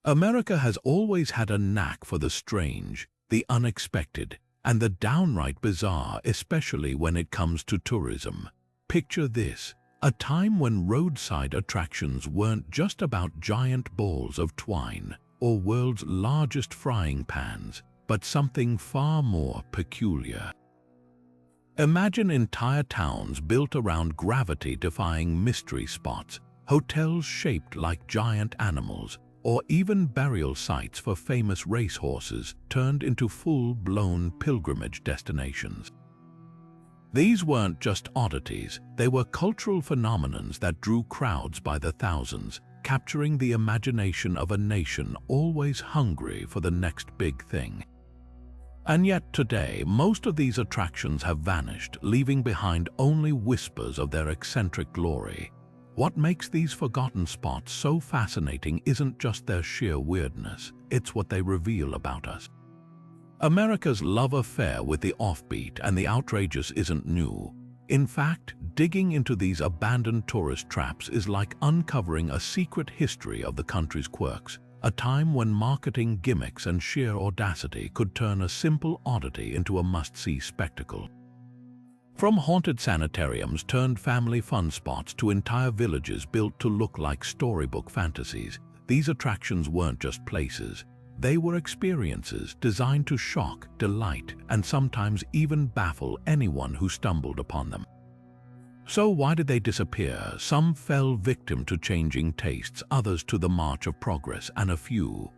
America has always had a knack for the strange, the unexpected, and the downright bizarre, especially when it comes to tourism. Picture this, a time when roadside attractions weren't just about giant balls of twine or world's largest frying pans, but something far more peculiar. Imagine entire towns built around gravity-defying mystery spots, hotels shaped like giant animals, or even burial sites for famous racehorses turned into full-blown pilgrimage destinations. These weren't just oddities, they were cultural phenomenons that drew crowds by the thousands, capturing the imagination of a nation always hungry for the next big thing. And yet today, most of these attractions have vanished, leaving behind only whispers of their eccentric glory. What makes these forgotten spots so fascinating isn't just their sheer weirdness, it's what they reveal about us. America's love affair with the offbeat and the outrageous isn't new. In fact, digging into these abandoned tourist traps is like uncovering a secret history of the country's quirks, a time when marketing gimmicks and sheer audacity could turn a simple oddity into a must-see spectacle. From haunted sanitariums turned family fun spots to entire villages built to look like storybook fantasies, these attractions weren't just places. They were experiences designed to shock, delight, and sometimes even baffle anyone who stumbled upon them. So why did they disappear? Some fell victim to changing tastes, others to the march of progress, and a few,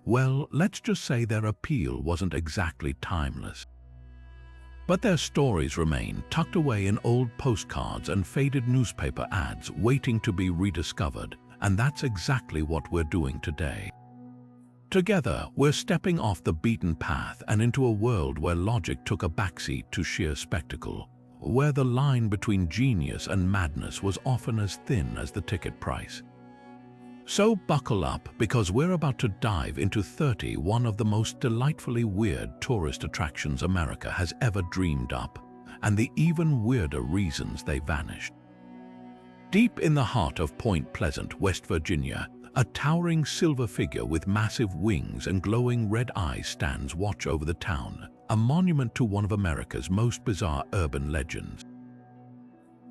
well, let's just say their appeal wasn't exactly timeless. But their stories remain tucked away in old postcards and faded newspaper ads waiting to be rediscovered, and that's exactly what we're doing today. Together, we're stepping off the beaten path and into a world where logic took a backseat to sheer spectacle, where the line between genius and madness was often as thin as the ticket price. So buckle up, because we're about to dive into 31 of the most delightfully weird tourist attractions America has ever dreamed up, and the even weirder reasons they vanished. Deep in the heart of Point Pleasant, West Virginia, a towering silver figure with massive wings and glowing red eyes stands watch over the town, a monument to one of America's most bizarre urban legends.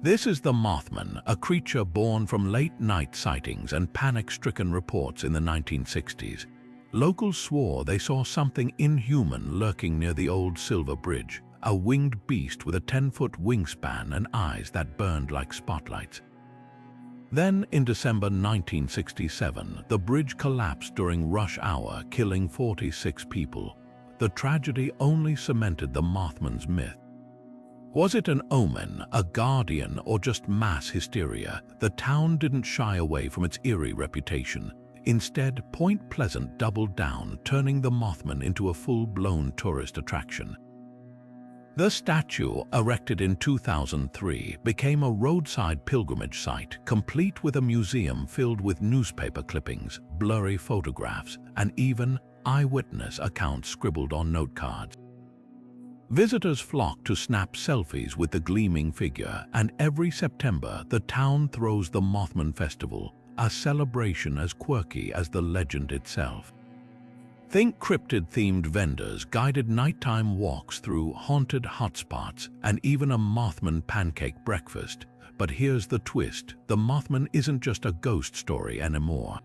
This is the Mothman, a creature born from late-night sightings and panic-stricken reports in the 1960s. Locals swore they saw something inhuman lurking near the old Silver Bridge, a winged beast with a 10-foot wingspan and eyes that burned like spotlights. Then, in December 1967, the bridge collapsed during rush hour, killing 46 people. The tragedy only cemented the Mothman's myth. Was it an omen, a guardian, or just mass hysteria? The town didn't shy away from its eerie reputation. Instead, Point Pleasant doubled down, turning the Mothman into a full-blown tourist attraction. The statue, erected in 2003, became a roadside pilgrimage site, complete with a museum filled with newspaper clippings, blurry photographs, and even eyewitness accounts scribbled on note cards. Visitors flock to snap selfies with the gleaming figure, and every September the town throws the Mothman Festival, a celebration as quirky as the legend itself. Think cryptid-themed vendors, guided nighttime walks through haunted hotspots, and even a Mothman pancake breakfast. But here's the twist: the Mothman isn't just a ghost story anymore.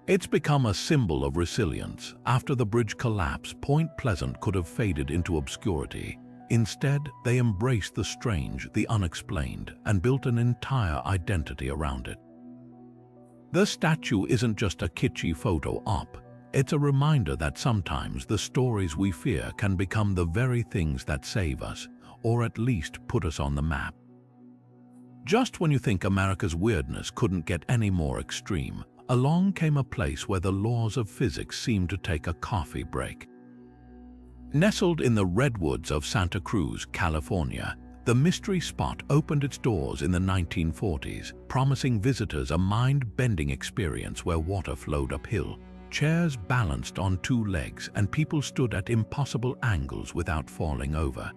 It's become a symbol of resilience. After the bridge collapse, Point Pleasant could have faded into obscurity. Instead, they embraced the strange, the unexplained, and built an entire identity around it. The statue isn't just a kitschy photo op. It's a reminder that sometimes the stories we fear can become the very things that save us, or at least put us on the map. Just when you think America's weirdness couldn't get any more extreme, along came a place where the laws of physics seemed to take a coffee break. Nestled in the redwoods of Santa Cruz, California, the mystery spot opened its doors in the 1940s, promising visitors a mind-bending experience where water flowed uphill, chairs balanced on two legs, and people stood at impossible angles without falling over.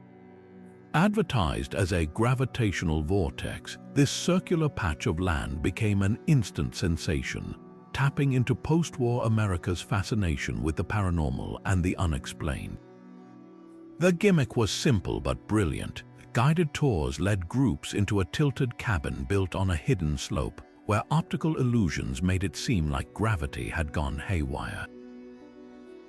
Advertised as a gravitational vortex, this circular patch of land became an instant sensation. tapping into post-war America's fascination with the paranormal and the unexplained. The gimmick was simple but brilliant. Guided tours led groups into a tilted cabin built on a hidden slope, where optical illusions made it seem like gravity had gone haywire.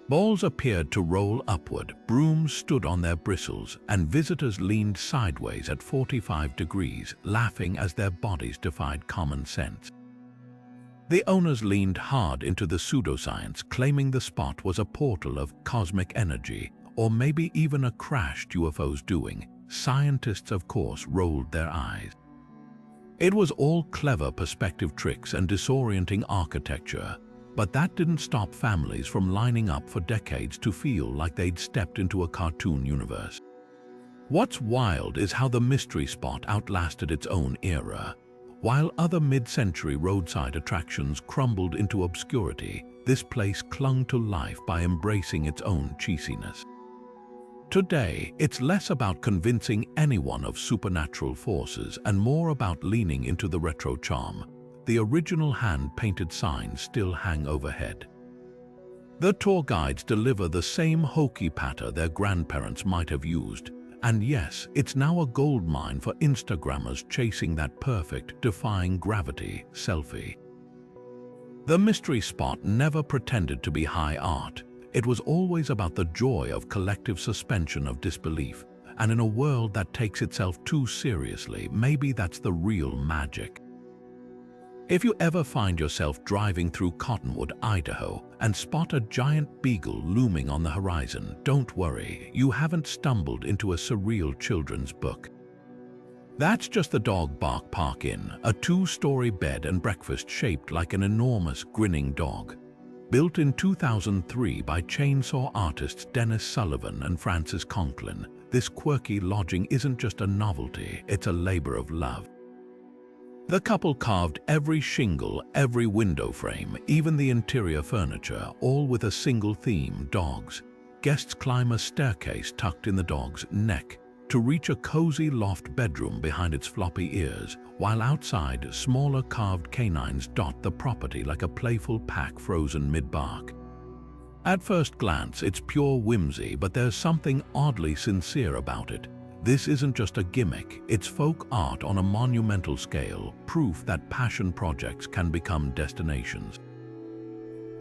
Balls appeared to roll upward, brooms stood on their bristles, and visitors leaned sideways at 45 degrees, laughing as their bodies defied common sense. The owners leaned hard into the pseudoscience, claiming the spot was a portal of cosmic energy, or maybe even a crashed UFO's doing. Scientists, of course, rolled their eyes. It was all clever perspective tricks and disorienting architecture, but that didn't stop families from lining up for decades to feel like they'd stepped into a cartoon universe. What's wild is how the mystery spot outlasted its own era. While other mid-century roadside attractions crumbled into obscurity, this place clung to life by embracing its own cheesiness. Today, it's less about convincing anyone of supernatural forces and more about leaning into the retro charm. The original hand-painted signs still hang overhead. The tour guides deliver the same hokey patter their grandparents might have used. And yes, it's now a goldmine for Instagrammers chasing that perfect, defying gravity selfie. The mystery spot never pretended to be high art. It was always about the joy of collective suspension of disbelief. And in a world that takes itself too seriously, maybe that's the real magic. If you ever find yourself driving through Cottonwood, Idaho, and spot a giant beagle looming on the horizon, don't worry, you haven't stumbled into a surreal children's book. That's just the Dog Bark Park Inn, a 2-story bed and breakfast shaped like an enormous grinning dog. Built in 2003 by chainsaw artists Dennis Sullivan and Francis Conklin, this quirky lodging isn't just a novelty, it's a labor of love. The couple carved every shingle, every window frame, even the interior furniture, all with a single theme: dogs. Guests climb a staircase tucked in the dog's neck to reach a cozy loft bedroom behind its floppy ears, while outside, smaller carved canines dot the property like a playful pack frozen mid-bark. At first glance, it's pure whimsy, but there's something oddly sincere about it. This isn't just a gimmick, it's folk art on a monumental scale, proof that passion projects can become destinations.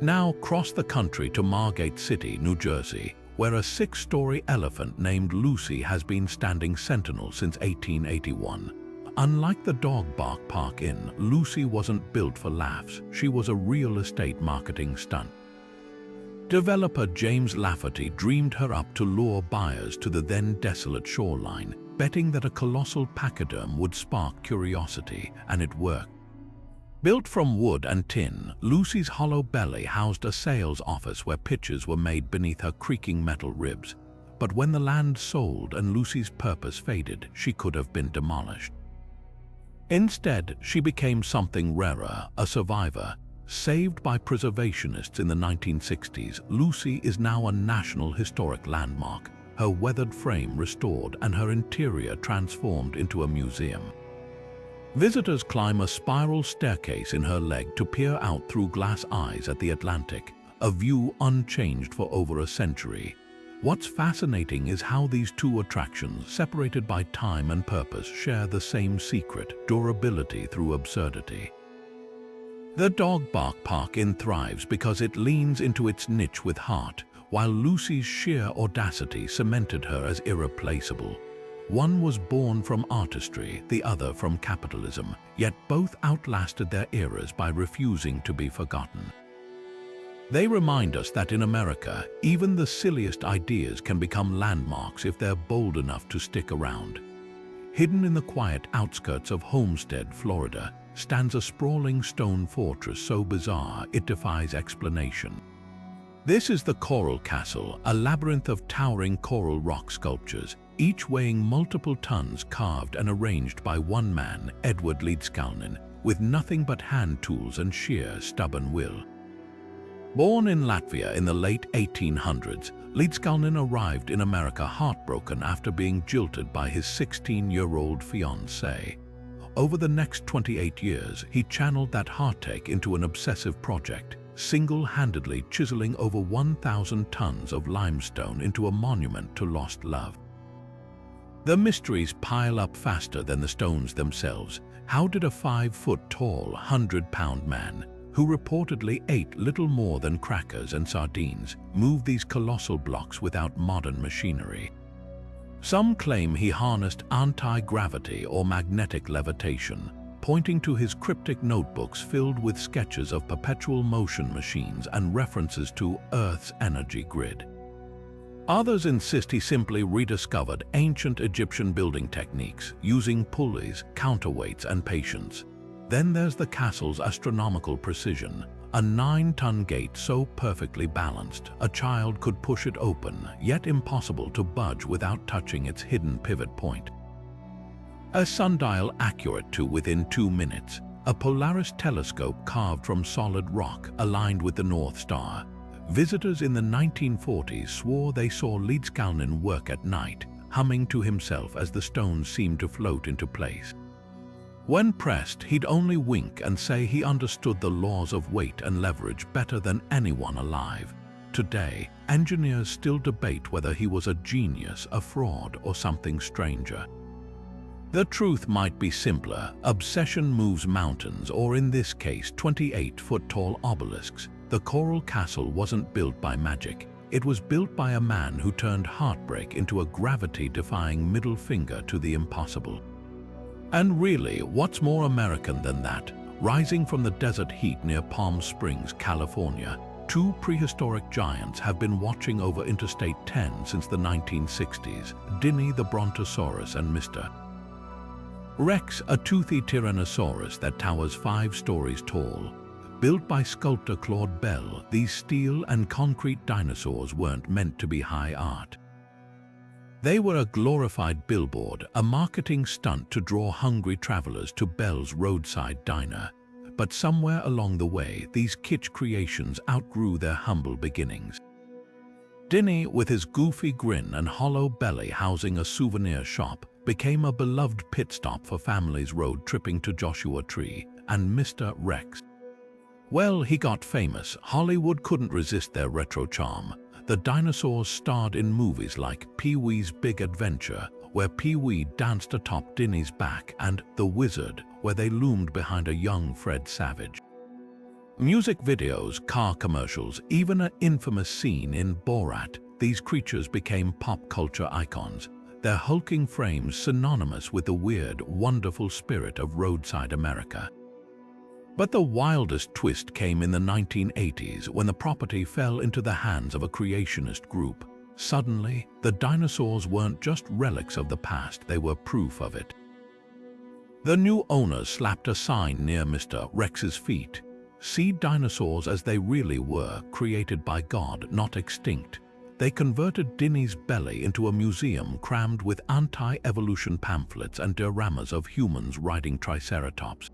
Now cross the country to Margate City, New Jersey, where a 6-story elephant named Lucy has been standing sentinel since 1881. Unlike the Dog Bark Park Inn, Lucy wasn't built for laughs, she was a real estate marketing stunt. Developer James Lafferty dreamed her up to lure buyers to the then desolate shoreline, betting that a colossal pachyderm would spark curiosity, and it worked. Built from wood and tin, Lucy's hollow belly housed a sales office where pitches were made beneath her creaking metal ribs. But when the land sold and Lucy's purpose faded, she could have been demolished. Instead, she became something rarer, a survivor. Saved by preservationists in the 1960s, Lucy is now a National Historic Landmark, her weathered frame restored and her interior transformed into a museum. Visitors climb a spiral staircase in her leg to peer out through glass eyes at the Atlantic, a view unchanged for over a century. What's fascinating is how these two attractions, separated by time and purpose, share the same secret: durability through absurdity. The Dog Bark Park Inn thrives because it leans into its niche with heart, while Lucy's sheer audacity cemented her as irreplaceable. One was born from artistry, the other from capitalism, yet both outlasted their eras by refusing to be forgotten. They remind us that in America, even the silliest ideas can become landmarks if they're bold enough to stick around. Hidden in the quiet outskirts of Homestead, Florida, stands a sprawling stone fortress so bizarre it defies explanation. This is the Coral Castle, a labyrinth of towering coral rock sculptures, each weighing multiple tons, carved and arranged by one man, Edward Leedskalnin, with nothing but hand tools and sheer stubborn will. Born in Latvia in the late 1800s, Leedskalnin arrived in America heartbroken after being jilted by his 16-year-old fiancée. over the next 28 years, he channeled that heartache into an obsessive project, single-handedly chiseling over 1,000 tons of limestone into a monument to lost love. The mysteries pile up faster than the stones themselves. How did a 5-foot-tall, 100-pound man, who reportedly ate little more than crackers and sardines, move these colossal blocks without modern machinery? Some claim he harnessed anti-gravity or magnetic levitation, pointing to his cryptic notebooks filled with sketches of perpetual motion machines and references to Earth's energy grid. Others insist he simply rediscovered ancient Egyptian building techniques using pulleys, counterweights, and patience. Then there's the castle's astronomical precision, a 9-ton gate so perfectly balanced a child could push it open, yet impossible to budge without touching its hidden pivot point. A sundial accurate to within 2 minutes, a Polaris telescope carved from solid rock aligned with the North Star. Visitors in the 1940s swore they saw Leedskalnin work at night, humming to himself as the stones seemed to float into place. When pressed, he'd only wink and say he understood the laws of weight and leverage better than anyone alive. Today, engineers still debate whether he was a genius, a fraud, or something stranger. The truth might be simpler. Obsession moves mountains, or in this case, 28-foot-tall obelisks. The Coral Castle wasn't built by magic. It was built by a man who turned heartbreak into a gravity-defying middle finger to the impossible. And really, what's more American than that? Rising from the desert heat near Palm Springs, California, 2 prehistoric giants have been watching over Interstate 10 since the 1960s, Dinny the Brontosaurus and Mr. Rex, a toothy tyrannosaurus that towers 5 stories tall. Built by sculptor Claude Bell, these steel and concrete dinosaurs weren't meant to be high art. They were a glorified billboard, a marketing stunt to draw hungry travelers to Bell's Roadside diner. But somewhere along the way, these kitsch creations outgrew their humble beginnings. Dinny, with his goofy grin and hollow belly housing a souvenir shop, became a beloved pit stop for families road tripping to Joshua Tree. And Mr. Rex, well, he got famous. Hollywood couldn't resist their retro charm. The dinosaurs starred in movies like Pee-wee's Big Adventure, where Pee-wee danced atop Dinny's back, and The Wizard, where they loomed behind a young Fred Savage. Music videos, car commercials, even an infamous scene in Borat, these creatures became pop culture icons, their hulking frames synonymous with the weird, wonderful spirit of roadside America. But the wildest twist came in the 1980s when the property fell into the hands of a creationist group. Suddenly, the dinosaurs weren't just relics of the past, they were proof of it. The new owners slapped a sign near Mr. Rex's feet. See dinosaurs as they really were, created by God, not extinct. They converted Dinny's belly into a museum crammed with anti-evolution pamphlets and dioramas of humans riding triceratops.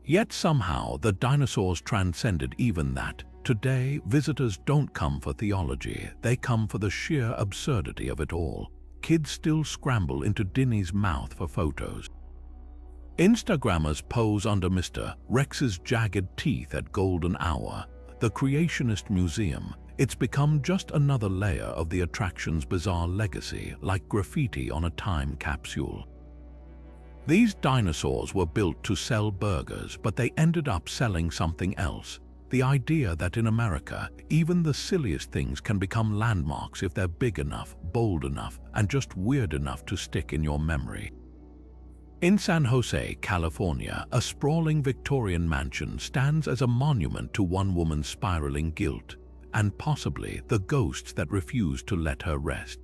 Yet somehow the dinosaurs transcended even that. Today, visitors don't come for theology, they come for the sheer absurdity of it all. Kids still scramble into Dinny's mouth for photos. Instagrammers pose under Mr. Rex's jagged teeth at golden hour. The Creationist Museum, it's become just another layer of the attraction's bizarre legacy, like graffiti on a time capsule. These dinosaurs were built to sell burgers, but they ended up selling something else. The idea that in America, even the silliest things can become landmarks if they're big enough, bold enough, and just weird enough to stick in your memory. In San Jose, California, a sprawling Victorian mansion stands as a monument to one woman's spiraling guilt, and possibly the ghosts that refused to let her rest.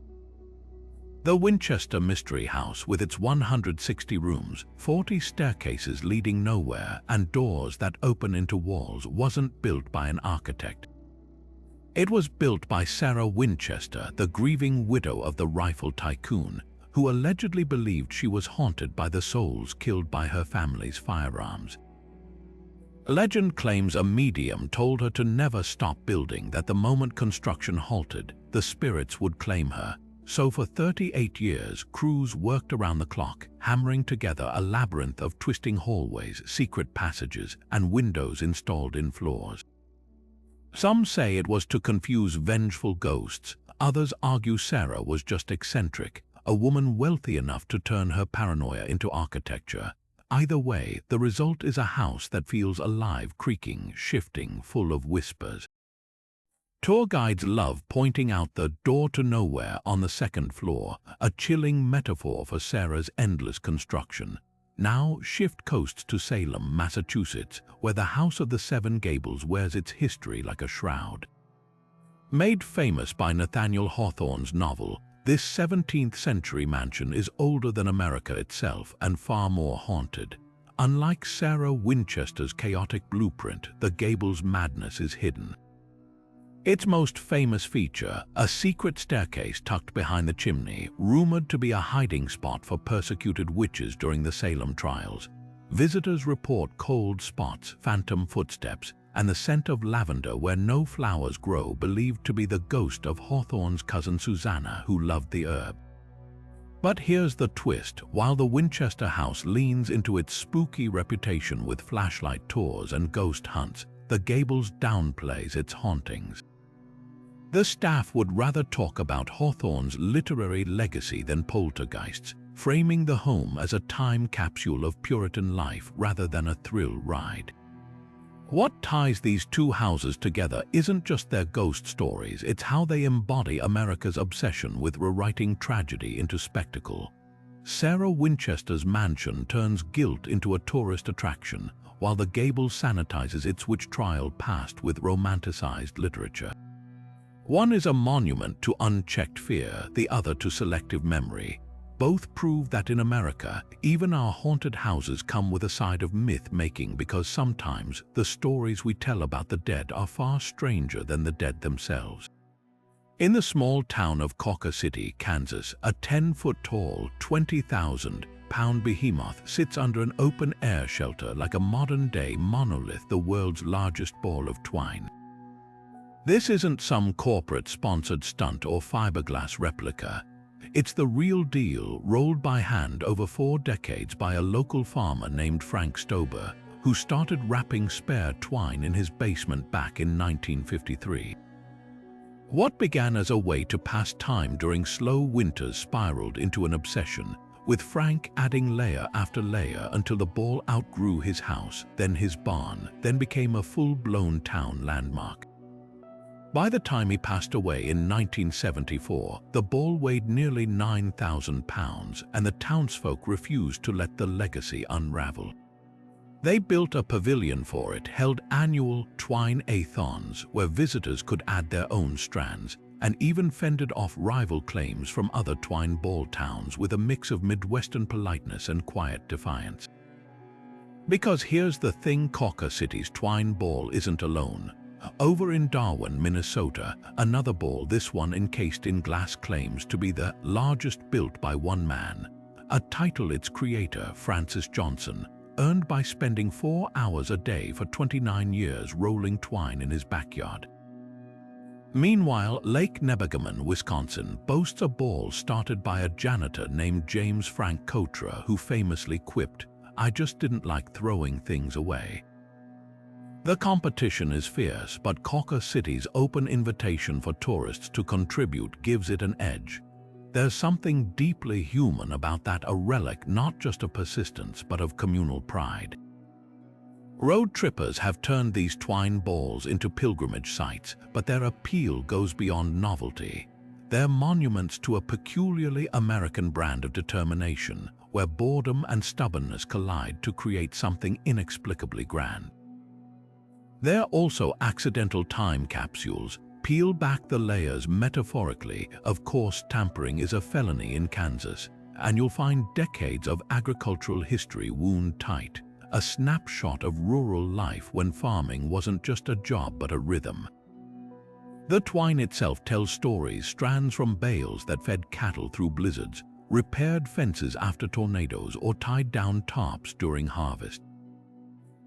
The Winchester Mystery House, with its 160 rooms, 40 staircases leading nowhere, and doors that open into walls, wasn't built by an architect. It was built by Sarah Winchester, the grieving widow of the rifle tycoon, who allegedly believed she was haunted by the souls killed by her family's firearms. Legend claims a medium told her to never stop building, that the moment construction halted, the spirits would claim her. So for 38 years, crews worked around the clock, hammering together a labyrinth of twisting hallways, secret passages, and windows installed in floors. Some say it was to confuse vengeful ghosts. Others argue Sarah was just eccentric, a woman wealthy enough to turn her paranoia into architecture. Either way, the result is a house that feels alive, creaking, shifting, full of whispers. Tour guides love pointing out the door to nowhere on the second floor, a chilling metaphor for Sarah's endless construction. Now shift coast to Salem, Massachusetts, where the House of the Seven Gables wears its history like a shroud. Made famous by Nathaniel Hawthorne's novel, this 17th-century mansion is older than America itself and far more haunted. Unlike Sarah Winchester's chaotic blueprint, the Gables' madness is hidden. Its most famous feature, a secret staircase tucked behind the chimney, rumored to be a hiding spot for persecuted witches during the Salem trials. Visitors report cold spots, phantom footsteps, and the scent of lavender where no flowers grow, believed to be the ghost of Hawthorne's cousin Susanna, who loved the herb. But here's the twist. While the Winchester house leans into its spooky reputation with flashlight tours and ghost hunts, the Gables downplays its hauntings. The staff would rather talk about Hawthorne's literary legacy than poltergeists, framing the home as a time capsule of Puritan life rather than a thrill ride. What ties these two houses together isn't just their ghost stories, it's how they embody America's obsession with rewriting tragedy into spectacle. Sarah Winchester's mansion turns guilt into a tourist attraction, while the Gables sanitizes its witch trial past with romanticized literature. One is a monument to unchecked fear, the other to selective memory. Both prove that in America, even our haunted houses come with a side of myth-making, because sometimes the stories we tell about the dead are far stranger than the dead themselves. In the small town of Cawker City, Kansas, a 10-foot-tall, 20,000-pound behemoth sits under an open-air shelter like a modern-day monolith, the world's largest ball of twine. This isn't some corporate-sponsored stunt or fiberglass replica. It's the real deal, rolled by hand over 4 decades by a local farmer named Frank Stober, who started wrapping spare twine in his basement back in 1953. What began as a way to pass time during slow winters spiraled into an obsession, with Frank adding layer after layer until the ball outgrew his house, then his barn, then became a full-blown town landmark. By the time he passed away in 1974, the ball weighed nearly 9,000 pounds, and the townsfolk refused to let the legacy unravel. They built a pavilion for it, held annual twine-a-thons where visitors could add their own strands, and even fended off rival claims from other twine ball towns with a mix of Midwestern politeness and quiet defiance. Because here's the thing, Cawker City's twine ball isn't alone. Over in Darwin, Minnesota, another ball, this one encased in glass, claims to be the largest built by one man, a title its creator, Francis Johnson, earned by spending 4 hours a day for 29 years rolling twine in his backyard. Meanwhile, Lake Nebagamon, Wisconsin, boasts a ball started by a janitor named James Frank Cotra, who famously quipped, "I just didn't like throwing things away." The competition is fierce, but Cawker City's open invitation for tourists to contribute gives it an edge. There's something deeply human about that, a relic not just of persistence but of communal pride. Road trippers have turned these twine balls into pilgrimage sites, but their appeal goes beyond novelty. They're monuments to a peculiarly American brand of determination, where boredom and stubbornness collide to create something inexplicably grand. They're also accidental time capsules. Peel back the layers metaphorically. Of course, tampering is a felony in Kansas, and you'll find decades of agricultural history wound tight, a snapshot of rural life when farming wasn't just a job but a rhythm. The twine itself tells stories, strands from bales that fed cattle through blizzards, repaired fences after tornadoes, or tied down tarps during harvest.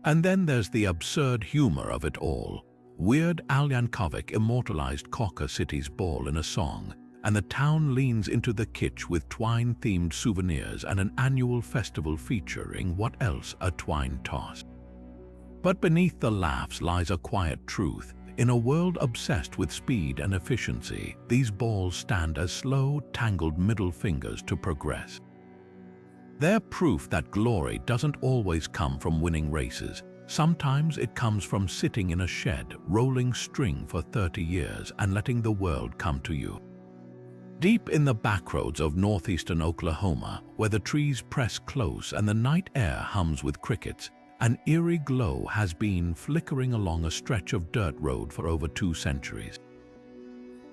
And then there's the absurd humor of it all. Weird Al Yankovic immortalized Cawker City's ball in a song, and the town leans into the kitsch with twine-themed souvenirs and an annual festival featuring what else a twine toss. But beneath the laughs lies a quiet truth. In a world obsessed with speed and efficiency, these balls stand as slow, tangled middle fingers to progress. They're proof that glory doesn't always come from winning races. Sometimes it comes from sitting in a shed, rolling string for 30 years and letting the world come to you. Deep in the backroads of northeastern Oklahoma, where the trees press close and the night air hums with crickets, an eerie glow has been flickering along a stretch of dirt road for over 2 centuries.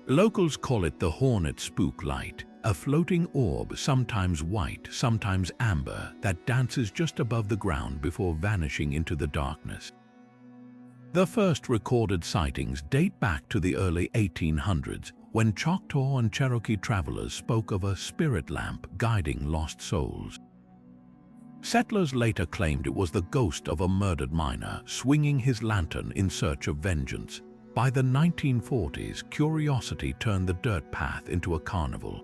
Locals call it the Hornet Spook Light, a floating orb, sometimes white, sometimes amber, that dances just above the ground before vanishing into the darkness. The first recorded sightings date back to the early 1800s, when Choctaw and Cherokee travelers spoke of a spirit lamp guiding lost souls. Settlers later claimed it was the ghost of a murdered miner swinging his lantern in search of vengeance. By the 1940s, curiosity turned the dirt path into a carnival.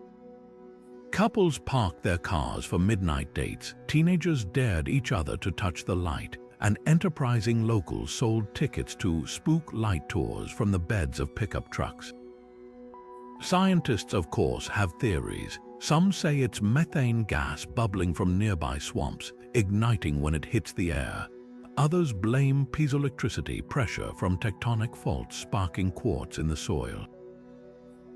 Couples parked their cars for midnight dates, teenagers dared each other to touch the light, and enterprising locals sold tickets to spook light tours from the beds of pickup trucks. Scientists, of course, have theories. Some say it's methane gas bubbling from nearby swamps, igniting when it hits the air. Others blame piezoelectricity pressure from tectonic faults sparking quartz in the soil.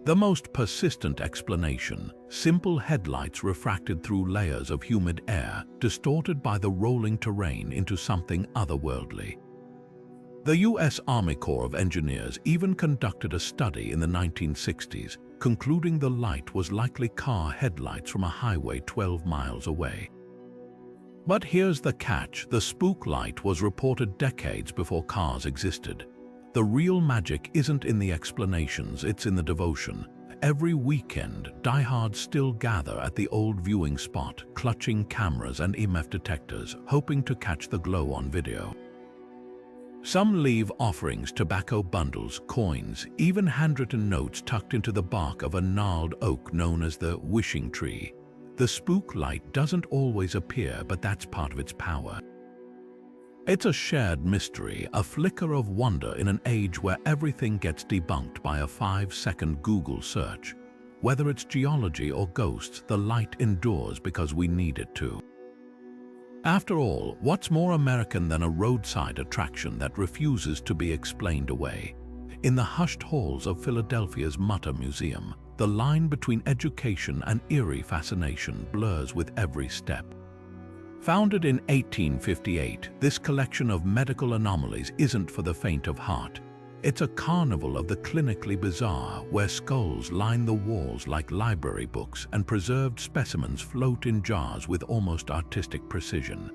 The most persistent explanation: simple headlights refracted through layers of humid air, distorted by the rolling terrain into something otherworldly. The U.S. Army Corps of Engineers even conducted a study in the 1960s, concluding the light was likely car headlights from a highway 12 miles away. But here's the catch: the spook light was reported decades before cars existed. The real magic isn't in the explanations, it's in the devotion. Every weekend, diehards still gather at the old viewing spot, clutching cameras and EMF detectors, hoping to catch the glow on video. Some leave offerings, tobacco bundles, coins, even handwritten notes tucked into the bark of a gnarled oak known as the wishing tree. The spook light doesn't always appear, but that's part of its power. It's a shared mystery, a flicker of wonder in an age where everything gets debunked by a 5-second Google search. Whether it's geology or ghosts, the light endures because we need it to. After all, what's more American than a roadside attraction that refuses to be explained away? In the hushed halls of Philadelphia's Mutter Museum, the line between education and eerie fascination blurs with every step. Founded in 1858, this collection of medical anomalies isn't for the faint of heart. It's a carnival of the clinically bizarre, where skulls line the walls like library books and preserved specimens float in jars with almost artistic precision.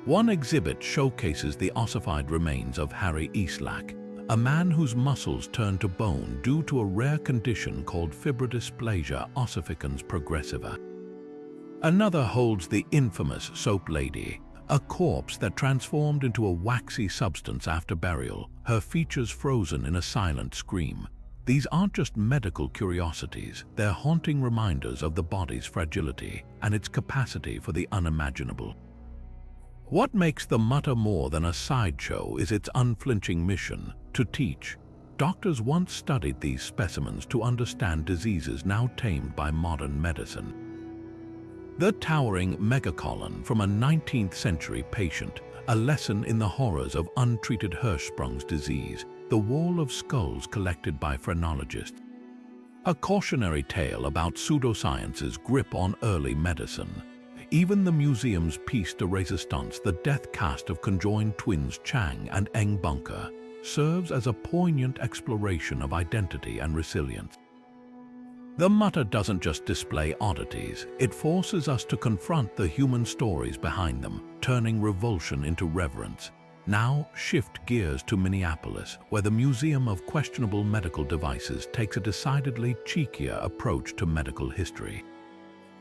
One exhibit showcases the ossified remains of Harry Eastlack, a man whose muscles turned to bone due to a rare condition called fibrodysplasia ossificans progressiva. Another holds the infamous Soap Lady, a corpse that transformed into a waxy substance after burial, her features frozen in a silent scream. These aren't just medical curiosities, they're haunting reminders of the body's fragility and its capacity for the unimaginable. What makes the Mutter more than a sideshow is its unflinching mission: to teach. Doctors once studied these specimens to understand diseases now tamed by modern medicine. The towering megacolon from a 19th century patient, a lesson in the horrors of untreated Hirschsprung's disease, the wall of skulls collected by phrenologists. A cautionary tale about pseudoscience's grip on early medicine. Even the museum's piece de resistance, the death cast of conjoined twins Chang and Eng Bunker, serves as a poignant exploration of identity and resilience. The Mutter doesn't just display oddities, it forces us to confront the human stories behind them, turning revulsion into reverence. Now shift gears to Minneapolis, where the Museum of Questionable Medical Devices takes a decidedly cheekier approach to medical history.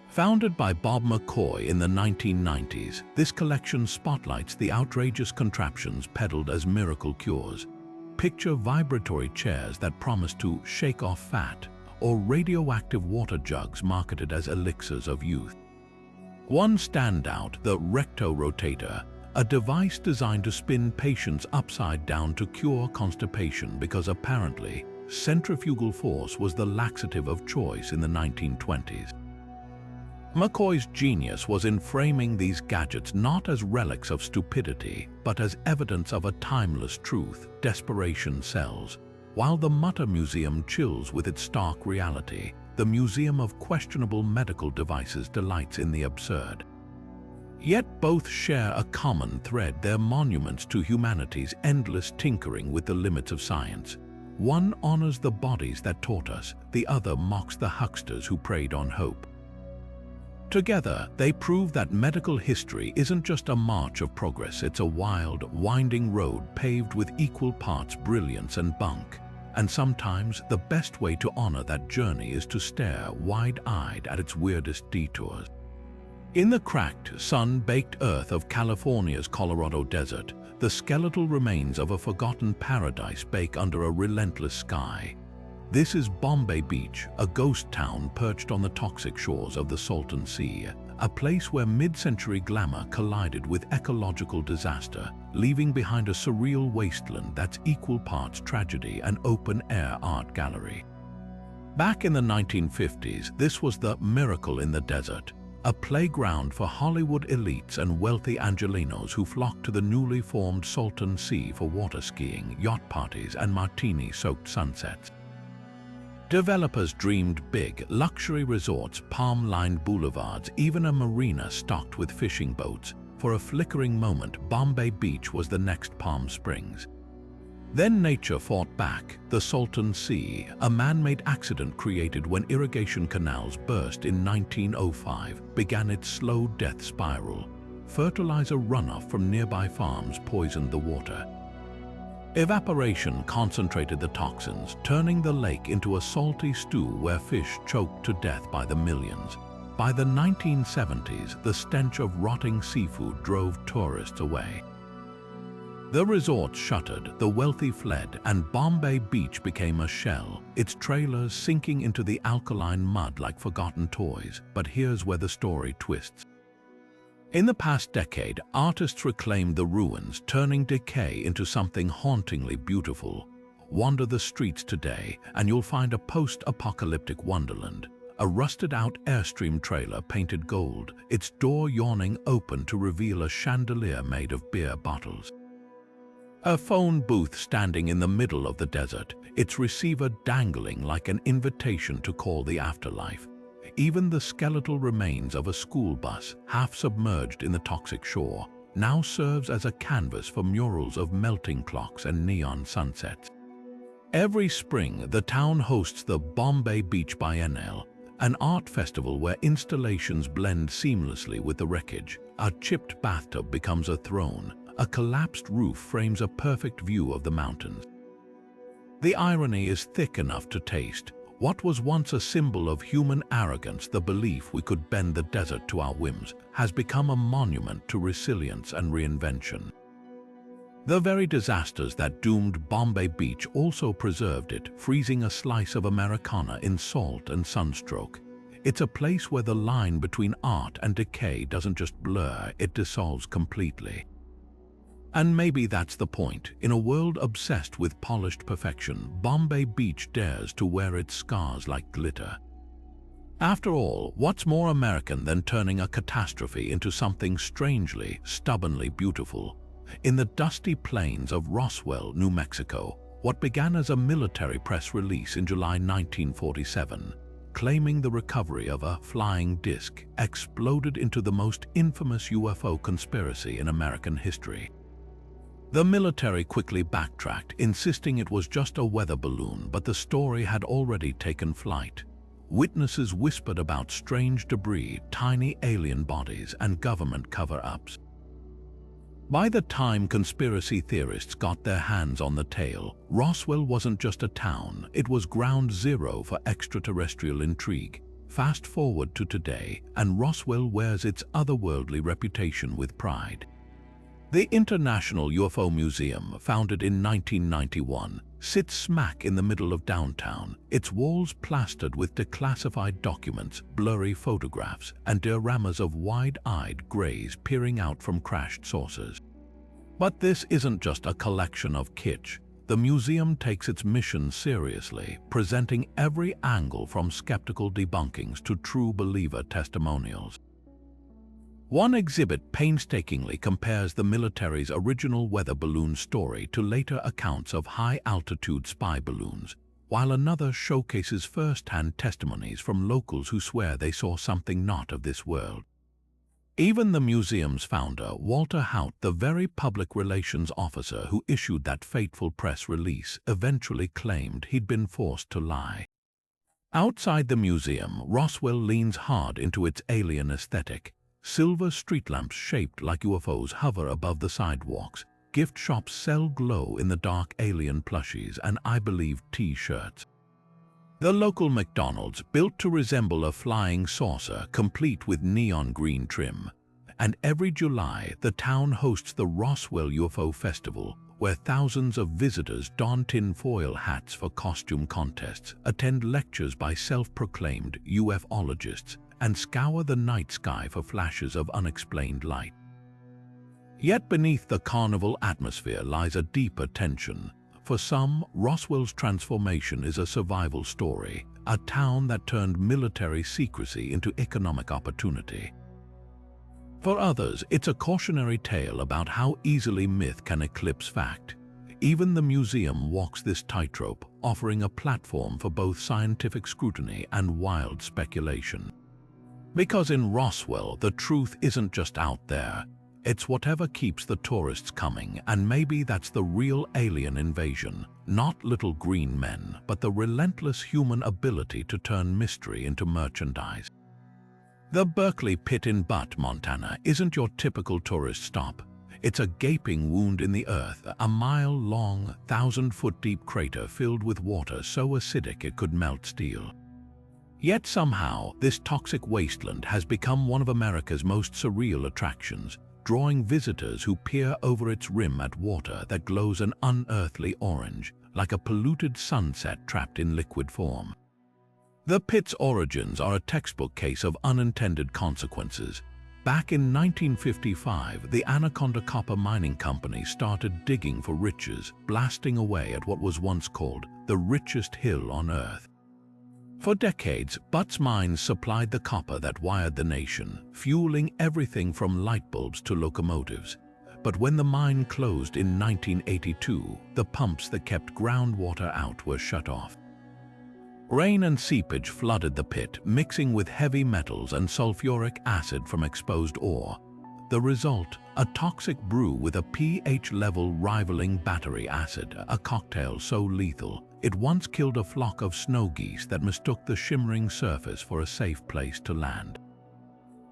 Founded by Bob McCoy in the 1990s, this collection spotlights the outrageous contraptions peddled as miracle cures. Picture vibratory chairs that promise to shake off fat, or radioactive water jugs marketed as elixirs of youth. One standout, the recto-rotator, a device designed to spin patients upside down to cure constipation because apparently centrifugal force was the laxative of choice in the 1920s. McCoy's genius was in framing these gadgets not as relics of stupidity, but as evidence of a timeless truth: desperation sells. While the Mutter Museum chills with its stark reality, the Museum of Questionable Medical Devices delights in the absurd. Yet both share a common thread: they're monuments to humanity's endless tinkering with the limits of science. One honors the bodies that taught us, the other mocks the hucksters who preyed on hope. Together, they prove that medical history isn't just a march of progress, it's a wild, winding road paved with equal parts brilliance and bunk. And sometimes the best way to honor that journey is to stare wide-eyed at its weirdest detours. In the cracked, sun-baked earth of California's Colorado desert, the skeletal remains of a forgotten paradise bake under a relentless sky. This is Bombay Beach, a ghost town perched on the toxic shores of the Salton Sea, a place where mid-century glamour collided with ecological disaster, leaving behind a surreal wasteland that's equal parts tragedy and open-air art gallery. Back in the 1950s, this was the miracle in the desert, a playground for Hollywood elites and wealthy Angelenos who flocked to the newly formed Salton Sea for water skiing, yacht parties, and martini-soaked sunsets. Developers dreamed big: luxury resorts, palm-lined boulevards, even a marina stocked with fishing boats. For a flickering moment, Bombay Beach was the next Palm Springs. Then nature fought back. The Salton Sea, a man-made accident created when irrigation canals burst in 1905, began its slow death spiral. Fertilizer runoff from nearby farms poisoned the water. Evaporation concentrated the toxins, turning the lake into a salty stew where fish choked to death by the millions. By the 1970s, the stench of rotting seafood drove tourists away. The resorts shuttered, the wealthy fled, and Bombay Beach became a shell, its trailers sinking into the alkaline mud like forgotten toys. But here's where the story twists. In the past decade, artists reclaimed the ruins, turning decay into something hauntingly beautiful. Wander the streets today, and you'll find a post-apocalyptic wonderland. A rusted-out Airstream trailer painted gold, its door yawning open to reveal a chandelier made of beer bottles. A phone booth standing in the middle of the desert, its receiver dangling like an invitation to call the afterlife. Even the skeletal remains of a school bus, half submerged in the toxic shore, now serves as a canvas for murals of melting clocks and neon sunsets. Every spring, the town hosts the Bombay Beach Biennale, an art festival where installations blend seamlessly with the wreckage. A chipped bathtub becomes a throne, a collapsed roof frames a perfect view of the mountains. The irony is thick enough to taste. What was once a symbol of human arrogance, the belief we could bend the desert to our whims, has become a monument to resilience and reinvention. The very disasters that doomed Bombay Beach also preserved it, freezing a slice of Americana in salt and sunstroke. It's a place where the line between art and decay doesn't just blur, it dissolves completely. And maybe that's the point. In a world obsessed with polished perfection, Bombay Beach dares to wear its scars like glitter. After all, what's more American than turning a catastrophe into something strangely, stubbornly beautiful? In the dusty plains of Roswell, New Mexico, what began as a military press release in July 1947, claiming the recovery of a flying disc, exploded into the most infamous UFO conspiracy in American history. The military quickly backtracked, insisting it was just a weather balloon, but the story had already taken flight. Witnesses whispered about strange debris, tiny alien bodies, and government cover-ups. By the time conspiracy theorists got their hands on the tale, Roswell wasn't just a town, it was ground zero for extraterrestrial intrigue. Fast forward to today, and Roswell wears its otherworldly reputation with pride. The International UFO Museum, founded in 1991, sits smack in the middle of downtown, its walls plastered with declassified documents, blurry photographs, and dioramas of wide-eyed greys peering out from crashed saucers. But this isn't just a collection of kitsch. The museum takes its mission seriously, presenting every angle from skeptical debunkings to true believer testimonials. One exhibit painstakingly compares the military's original weather balloon story to later accounts of high-altitude spy balloons, while another showcases first-hand testimonies from locals who swear they saw something not of this world. Even the museum's founder, Walter Haut, the very public relations officer who issued that fateful press release, eventually claimed he'd been forced to lie. Outside the museum, Roswell leans hard into its alien aesthetic. Silver street lamps shaped like UFOs hover above the sidewalks. Gift shops sell glow-in-the-dark alien plushies and I believe T-shirts. The local McDonald's, built to resemble a flying saucer, complete with neon green trim. And every July, the town hosts the Roswell UFO Festival, where thousands of visitors don tinfoil hats for costume contests, attend lectures by self-proclaimed UFOlogists, and scour the night sky for flashes of unexplained light. Yet beneath the carnival atmosphere lies a deeper tension. For some, Roswell's transformation is a survival story, a town that turned military secrecy into economic opportunity. For others, it's a cautionary tale about how easily myth can eclipse fact. Even the museum walks this tightrope, offering a platform for both scientific scrutiny and wild speculation. Because in Roswell, the truth isn't just out there. It's whatever keeps the tourists coming, and maybe that's the real alien invasion. Not little green men, but the relentless human ability to turn mystery into merchandise. The Berkeley Pit in Butte, Montana, isn't your typical tourist stop. It's a gaping wound in the earth, a mile-long, 1,000-foot-deep crater filled with water so acidic it could melt steel. Yet somehow, this toxic wasteland has become one of America's most surreal attractions, drawing visitors who peer over its rim at water that glows an unearthly orange, like a polluted sunset trapped in liquid form. The pit's origins are a textbook case of unintended consequences. Back in 1955, the Anaconda Copper Mining Company started digging for riches, blasting away at what was once called the richest hill on Earth. For decades, Butte's mines supplied the copper that wired the nation, fueling everything from light bulbs to locomotives. But when the mine closed in 1982, the pumps that kept groundwater out were shut off. Rain and seepage flooded the pit, mixing with heavy metals and sulfuric acid from exposed ore. The result, a toxic brew with a pH level rivaling battery acid, a cocktail so lethal, it once killed a flock of snow geese that mistook the shimmering surface for a safe place to land.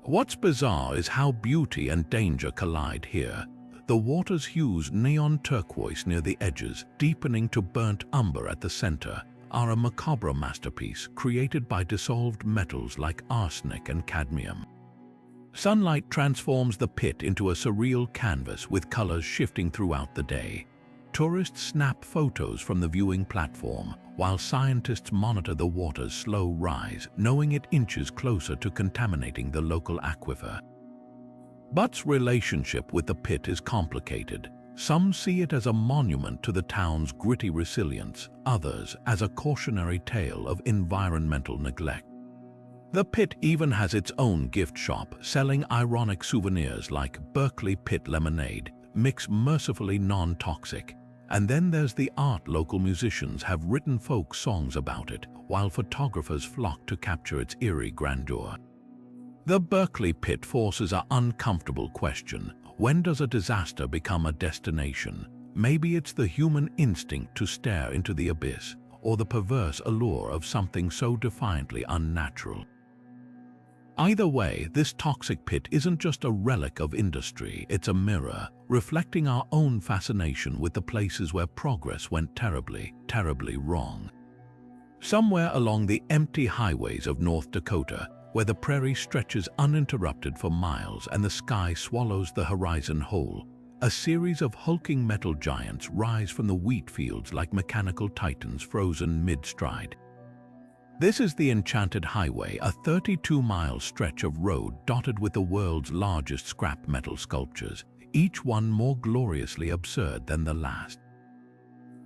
What's bizarre is how beauty and danger collide here. The water's hues, neon turquoise near the edges, deepening to burnt umber at the center, are a macabre masterpiece created by dissolved metals like arsenic and cadmium. Sunlight transforms the pit into a surreal canvas with colors shifting throughout the day. Tourists snap photos from the viewing platform, while scientists monitor the water's slow rise, knowing it inches closer to contaminating the local aquifer. Butte's relationship with the pit is complicated. Some see it as a monument to the town's gritty resilience, others as a cautionary tale of environmental neglect. The pit even has its own gift shop, selling ironic souvenirs like Berkeley Pit Lemonade, mix mercifully non-toxic. And then there's the art. Local musicians have written folk songs about it, while photographers flock to capture its eerie grandeur. The Berkeley Pit forces an uncomfortable question. When does a disaster become a destination? Maybe it's the human instinct to stare into the abyss, or the perverse allure of something so defiantly unnatural. Either way, this toxic pit isn't just a relic of industry, it's a mirror, reflecting our own fascination with the places where progress went terribly, terribly wrong. Somewhere along the empty highways of North Dakota, where the prairie stretches uninterrupted for miles and the sky swallows the horizon whole, a series of hulking metal giants rise from the wheat fields like mechanical titans frozen mid-stride. This is the Enchanted Highway, a 32-mile stretch of road dotted with the world's largest scrap metal sculptures, each one more gloriously absurd than the last.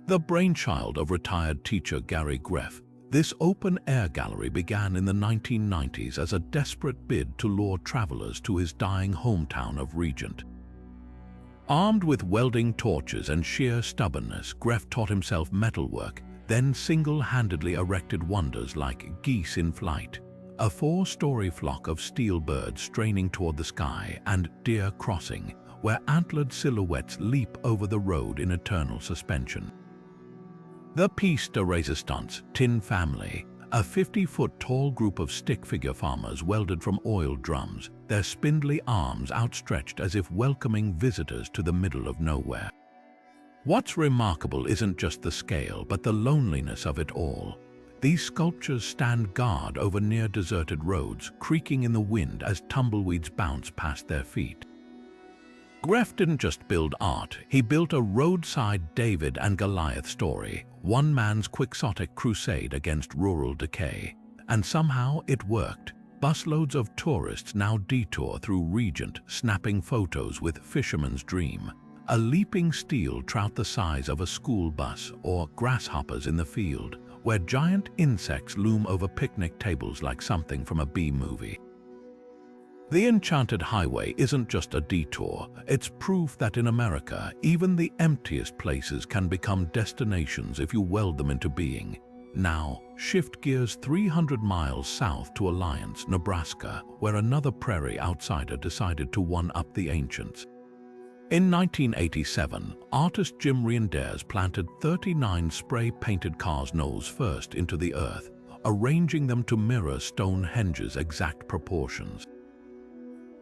The brainchild of retired teacher Gary Greff, this open-air gallery began in the 1990s as a desperate bid to lure travelers to his dying hometown of Regent. Armed with welding torches and sheer stubbornness, Greff taught himself metalwork, then single-handedly erected wonders like geese in flight, a 4-story flock of steel birds straining toward the sky, and Deer Crossing, where antlered silhouettes leap over the road in eternal suspension. The Piece de Resistance Tin Family, a 50-foot-tall group of stick-figure farmers welded from oil drums, their spindly arms outstretched as if welcoming visitors to the middle of nowhere. What's remarkable isn't just the scale, but the loneliness of it all. These sculptures stand guard over near-deserted roads, creaking in the wind as tumbleweeds bounce past their feet. Greff didn't just build art, he built a roadside David and Goliath story, one man's quixotic crusade against rural decay. And somehow it worked. Busloads of tourists now detour through Regent, snapping photos with Fisherman's Dream, a leaping steel trout the size of a school bus, or grasshoppers in the field, where giant insects loom over picnic tables like something from a B-movie. The Enchanted Highway isn't just a detour, it's proof that in America, even the emptiest places can become destinations if you weld them into being. Now, shift gears 300 miles south to Alliance, Nebraska, where another prairie outsider decided to one-up the ancients. In 1987, artist Jim Reinders planted 39 spray-painted cars nose first into the earth, arranging them to mirror Stonehenge's exact proportions.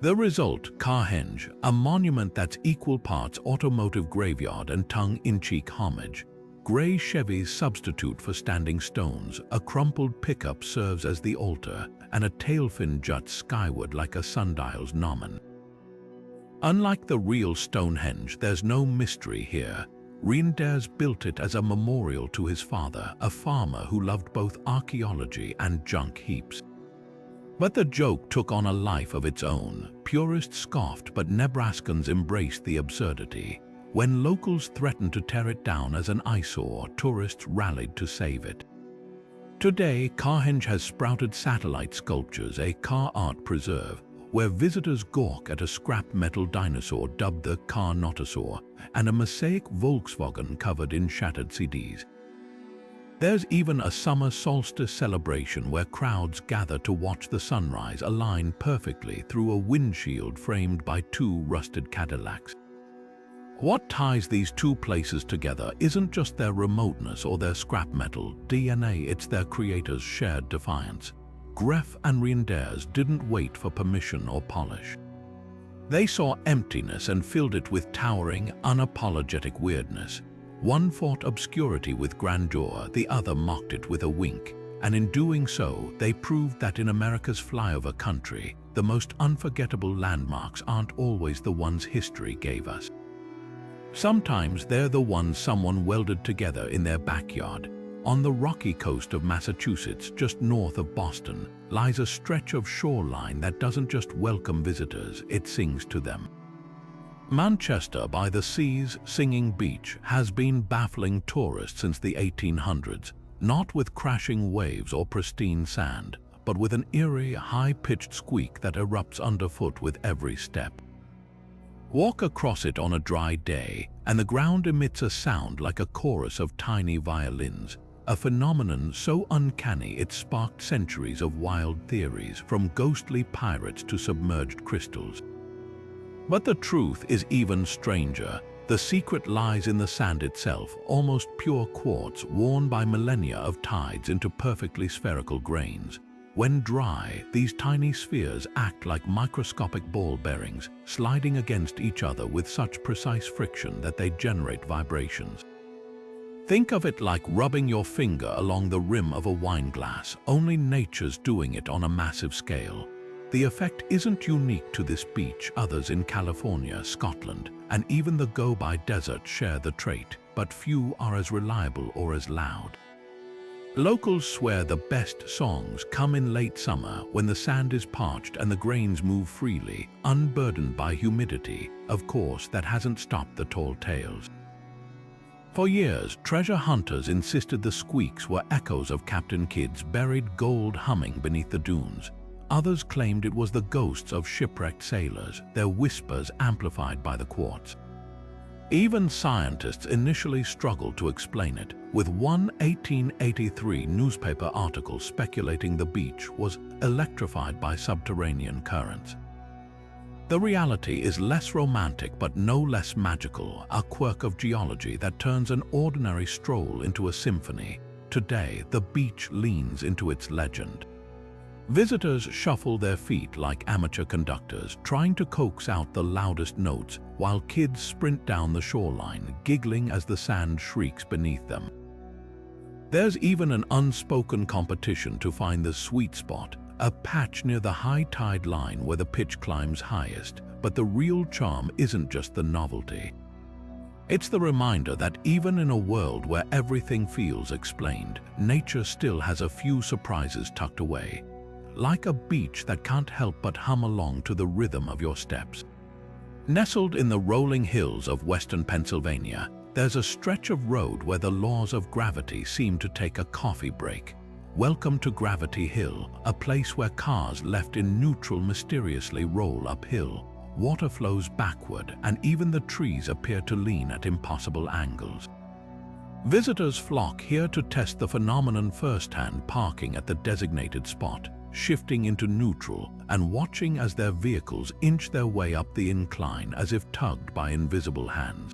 The result, Carhenge, a monument that's equal parts automotive graveyard and tongue-in-cheek homage. Gray Chevys substitute for standing stones, a crumpled pickup serves as the altar, and a tailfin juts skyward like a sundial's gnomon. Unlike the real Stonehenge, there's no mystery here. Reinders built it as a memorial to his father, a farmer who loved both archaeology and junk heaps. But the joke took on a life of its own. Purists scoffed, but Nebraskans embraced the absurdity. When locals threatened to tear it down as an eyesore, tourists rallied to save it. Today, Carhenge has sprouted satellite sculptures, a car art preserve, where visitors gawk at a scrap metal dinosaur dubbed the Carnotasaur and a mosaic Volkswagen covered in shattered CDs. There's even a summer solstice celebration where crowds gather to watch the sunrise align perfectly through a windshield framed by 2 rusted Cadillacs. What ties these two places together isn't just their remoteness or their scrap metal DNA, it's their creators' shared defiance. Greff and Reinders didn't wait for permission or polish. They saw emptiness and filled it with towering, unapologetic weirdness. One fought obscurity with grandeur, the other mocked it with a wink. And in doing so, they proved that in America's flyover country, the most unforgettable landmarks aren't always the ones history gave us. Sometimes they're the ones someone welded together in their backyard. On the rocky coast of Massachusetts, just north of Boston, lies a stretch of shoreline that doesn't just welcome visitors, it sings to them. Manchester by the Sea's singing beach has been baffling tourists since the 1800s, not with crashing waves or pristine sand, but with an eerie, high-pitched squeak that erupts underfoot with every step. Walk across it on a dry day, and the ground emits a sound like a chorus of tiny violins, a phenomenon so uncanny it sparked centuries of wild theories, from ghostly pirates to submerged crystals. But the truth is even stranger. The secret lies in the sand itself, almost pure quartz worn by millennia of tides into perfectly spherical grains. When dry, these tiny spheres act like microscopic ball bearings, sliding against each other with such precise friction that they generate vibrations. Think of it like rubbing your finger along the rim of a wine glass, only nature's doing it on a massive scale. The effect isn't unique to this beach. Others in California, Scotland, and even the Gobi Desert share the trait, but few are as reliable or as loud. Locals swear the best songs come in late summer when the sand is parched and the grains move freely, unburdened by humidity. Of course, that hasn't stopped the tall tales. For years, treasure hunters insisted the squeaks were echoes of Captain Kidd's buried gold humming beneath the dunes. Others claimed it was the ghosts of shipwrecked sailors, their whispers amplified by the quartz. Even scientists initially struggled to explain it, with one 1883 newspaper article speculating the beach was electrified by subterranean currents. The reality is less romantic but no less magical, a quirk of geology that turns an ordinary stroll into a symphony. Today, the beach leans into its legend. Visitors shuffle their feet like amateur conductors, trying to coax out the loudest notes, while kids sprint down the shoreline, giggling as the sand shrieks beneath them. There's even an unspoken competition to find the sweet spot, a patch near the high tide line where the pitch climbs highest. But the real charm isn't just the novelty. It's the reminder that even in a world where everything feels explained, nature still has a few surprises tucked away. Like a beach that can't help but hum along to the rhythm of your steps. Nestled in the rolling hills of western Pennsylvania, there's a stretch of road where the laws of gravity seem to take a coffee break. Welcome to Gravity Hill, a place where cars left in neutral mysteriously roll uphill. Water flows backward, and even the trees appear to lean at impossible angles. Visitors flock here to test the phenomenon firsthand, parking at the designated spot, shifting into neutral, and watching as their vehicles inch their way up the incline as if tugged by invisible hands.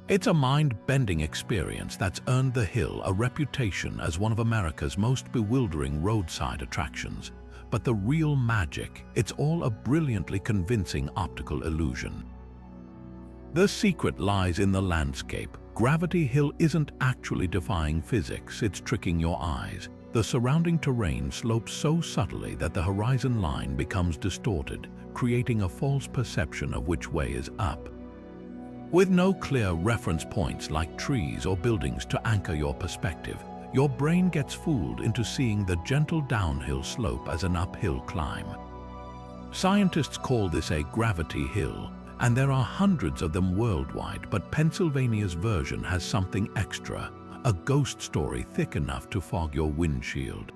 It's a mind-bending experience that's earned the hill a reputation as one of America's most bewildering roadside attractions. But the real magic, it's all a brilliantly convincing optical illusion. The secret lies in the landscape. Gravity Hill isn't actually defying physics, it's tricking your eyes. The surrounding terrain slopes so subtly that the horizon line becomes distorted, creating a false perception of which way is up. With no clear reference points like trees or buildings to anchor your perspective, your brain gets fooled into seeing the gentle downhill slope as an uphill climb. Scientists call this a gravity hill, and there are hundreds of them worldwide, but Pennsylvania's version has something extra. A ghost story thick enough to fog your windshield.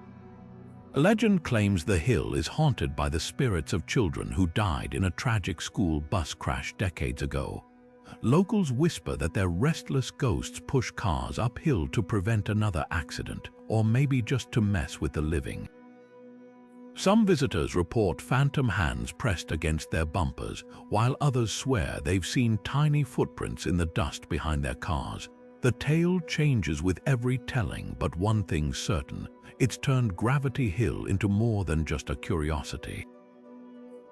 Legend claims the hill is haunted by the spirits of children who died in a tragic school bus crash decades ago. Locals whisper that their restless ghosts push cars uphill to prevent another accident, or maybe just to mess with the living. Some visitors report phantom hands pressed against their bumpers, while others swear they've seen tiny footprints in the dust behind their cars. The tale changes with every telling, but one thing's certain: it's turned Gravity Hill into more than just a curiosity.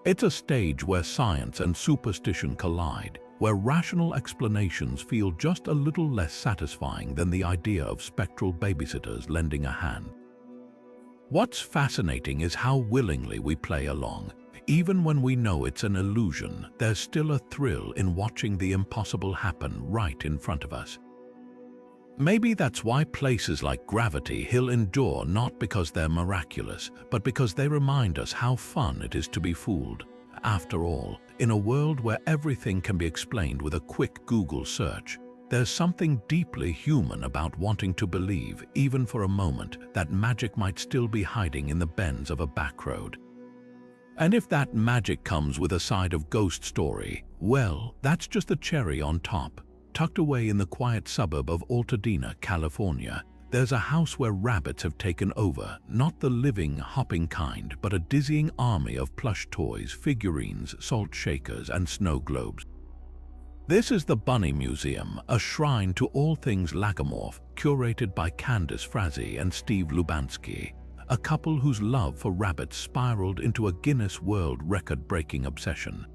It's a stage where science and superstition collide, where rational explanations feel just a little less satisfying than the idea of spectral babysitters lending a hand. What's fascinating is how willingly we play along. Even when we know it's an illusion, there's still a thrill in watching the impossible happen right in front of us. Maybe that's why places like Gravity Hill endure, not because they're miraculous, but because they remind us how fun it is to be fooled. After all, in a world where everything can be explained with a quick Google search, there's something deeply human about wanting to believe, even for a moment, that magic might still be hiding in the bends of a back road. And if that magic comes with a side of ghost story, well, that's just the cherry on top. Tucked away in the quiet suburb of Altadena, California, there's a house where rabbits have taken over, not the living, hopping kind, but a dizzying army of plush toys, figurines, salt shakers, and snow globes. This is the Bunny Museum, a shrine to all things lagomorph, curated by Candace Frazee and Steve Lubansky, a couple whose love for rabbits spiraled into a Guinness World Record-breaking obsession.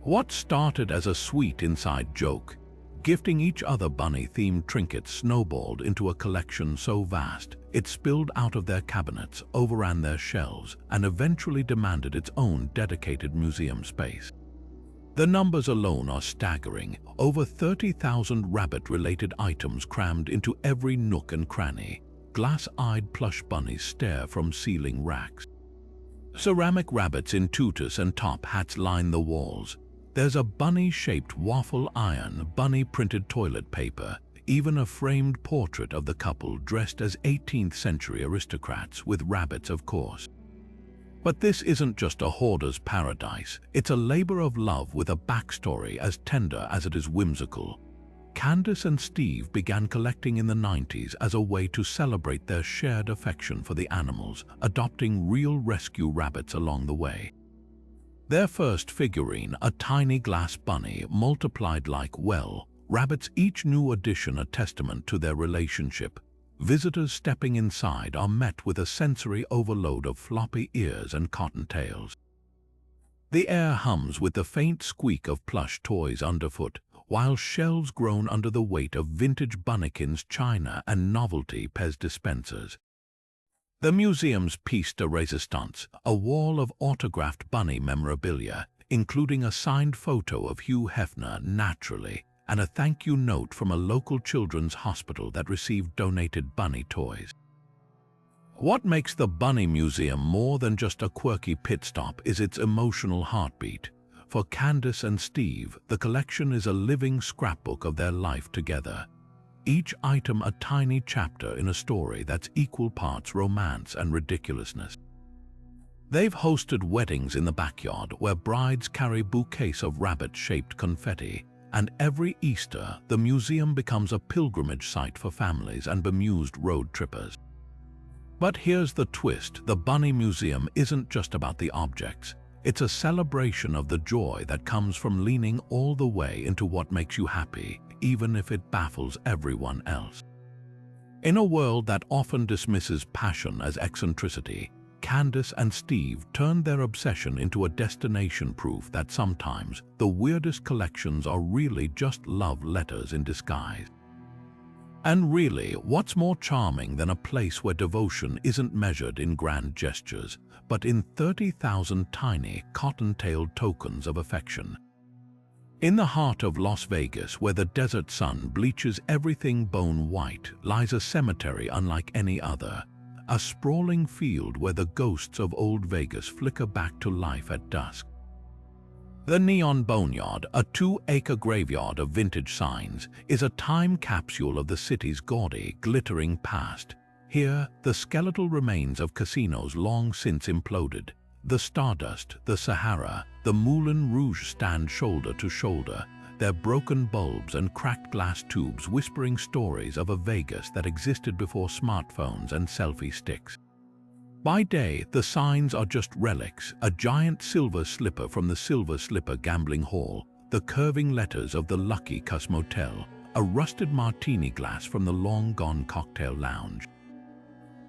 What started as a sweet inside joke Gifting each other bunny-themed trinkets snowballed into a collection so vast, it spilled out of their cabinets, overran their shelves, and eventually demanded its own dedicated museum space. The numbers alone are staggering, over 30,000 rabbit-related items crammed into every nook and cranny. Glass-eyed plush bunnies stare from ceiling racks. Ceramic rabbits in tutus and top hats line the walls. There's a bunny-shaped waffle iron, bunny-printed toilet paper, even a framed portrait of the couple dressed as 18th century aristocrats, with rabbits of course. But this isn't just a hoarder's paradise, it's a labor of love with a backstory as tender as it is whimsical. Candace and Steve began collecting in the 90s as a way to celebrate their shared affection for the animals, adopting real rescue rabbits along the way. Their first figurine, a tiny glass bunny, multiplied like, well, rabbits, each new addition a testament to their relationship. Visitors stepping inside are met with a sensory overload of floppy ears and cottontails. The air hums with the faint squeak of plush toys underfoot, while shelves groan under the weight of vintage bunnykins, china, and novelty Pez dispensers. The museum's piece de resistance, a wall of autographed bunny memorabilia, including a signed photo of Hugh Hefner, naturally, and a thank you note from a local children's hospital that received donated bunny toys. What makes the Bunny Museum more than just a quirky pit stop is its emotional heartbeat. For Candace and Steve, the collection is a living scrapbook of their life together. Each item a tiny chapter in a story that's equal parts romance and ridiculousness. They've hosted weddings in the backyard where brides carry bouquets of rabbit-shaped confetti, and every Easter, the museum becomes a pilgrimage site for families and bemused road trippers. But here's the twist: the Bunny Museum isn't just about the objects. It's a celebration of the joy that comes from leaning all the way into what makes you happy, even if it baffles everyone else. In a world that often dismisses passion as eccentricity, Candace and Steve turned their obsession into a destination, proof that sometimes the weirdest collections are really just love letters in disguise. And really, what's more charming than a place where devotion isn't measured in grand gestures, but in 30,000 tiny, cotton-tailed tokens of affection? In the heart of Las Vegas, where the desert sun bleaches everything bone white, lies a cemetery unlike any other. A sprawling field where the ghosts of old Vegas flicker back to life at dusk. The Neon Boneyard, a 2-acre graveyard of vintage signs, is a time capsule of the city's gaudy, glittering past. Here, the skeletal remains of casinos long since imploded. The Stardust, the Sahara, the Moulin Rouge stand shoulder to shoulder, their broken bulbs and cracked glass tubes whispering stories of a Vegas that existed before smartphones and selfie sticks. By day, the signs are just relics: a giant silver slipper from the Silver Slipper Gambling Hall, the curving letters of the Lucky Cuss Motel, a rusted martini glass from the long-gone cocktail lounge.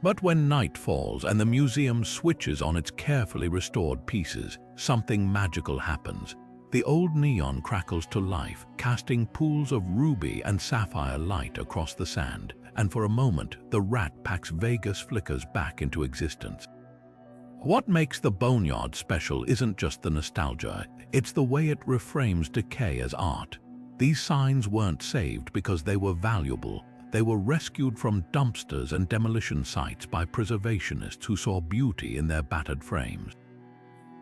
But when night falls and the museum switches on its carefully restored pieces, something magical happens. The old neon crackles to life, casting pools of ruby and sapphire light across the sand, and for a moment, the Rat Pack's Vegas flickers back into existence. What makes the Boneyard special isn't just the nostalgia, it's the way it reframes decay as art. These signs weren't saved because they were valuable. They were rescued from dumpsters and demolition sites by preservationists who saw beauty in their battered frames.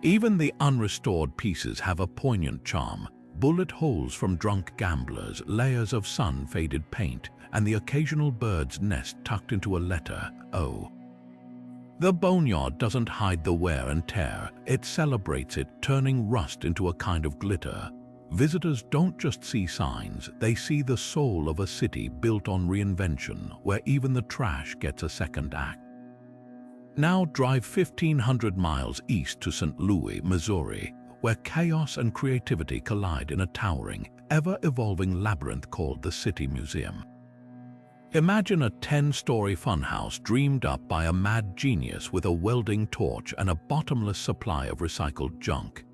Even the unrestored pieces have a poignant charm: bullet holes from drunk gamblers, layers of sun-faded paint, and the occasional bird's nest tucked into a letter O. The Boneyard doesn't hide the wear and tear, it celebrates it, turning rust into a kind of glitter. Visitors don't just see signs, they see the soul of a city built on reinvention, where even the trash gets a second act. Now drive 1,500 miles east to St. Louis, Missouri, where chaos and creativity collide in a towering, ever-evolving labyrinth called the City Museum. Imagine a 10-story funhouse dreamed up by a mad genius with a welding torch and a bottomless supply of recycled junk.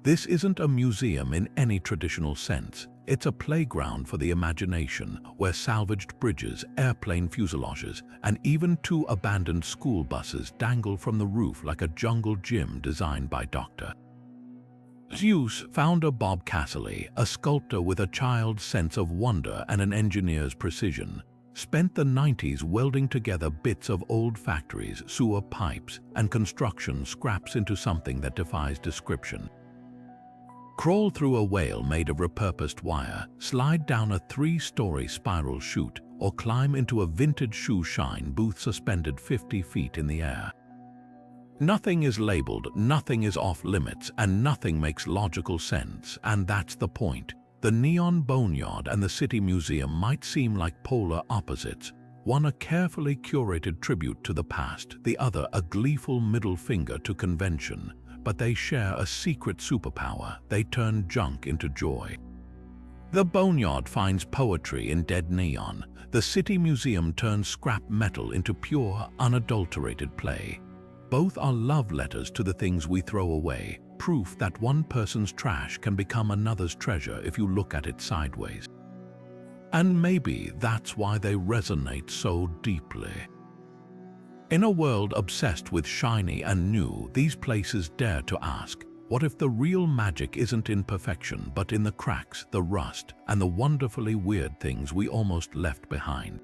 This isn't a museum in any traditional sense. It's a playground for the imagination, where salvaged bridges, airplane fuselages, and even 2 abandoned school buses dangle from the roof like a jungle gym designed by Dr. Seuss. Founder Bob Casserly, a sculptor with a child's sense of wonder and an engineer's precision, spent the 90s welding together bits of old factories, sewer pipes, and construction scraps into something that defies description. Crawl through a whale made of repurposed wire, slide down a 3-story spiral chute, or climb into a vintage shoe shine booth suspended 50 feet in the air. Nothing is labeled, nothing is off-limits, and nothing makes logical sense, and that's the point. The Neon Boneyard and the City Museum might seem like polar opposites, one a carefully curated tribute to the past, the other a gleeful middle finger to convention, but they share a secret superpower. They turn junk into joy. The Boneyard finds poetry in dead neon. The City Museum turns scrap metal into pure, unadulterated play. Both are love letters to the things we throw away, proof that one person's trash can become another's treasure if you look at it sideways. And maybe that's why they resonate so deeply. In a world obsessed with shiny and new, these places dare to ask, what if the real magic isn't in perfection, but in the cracks, the rust, and the wonderfully weird things we almost left behind?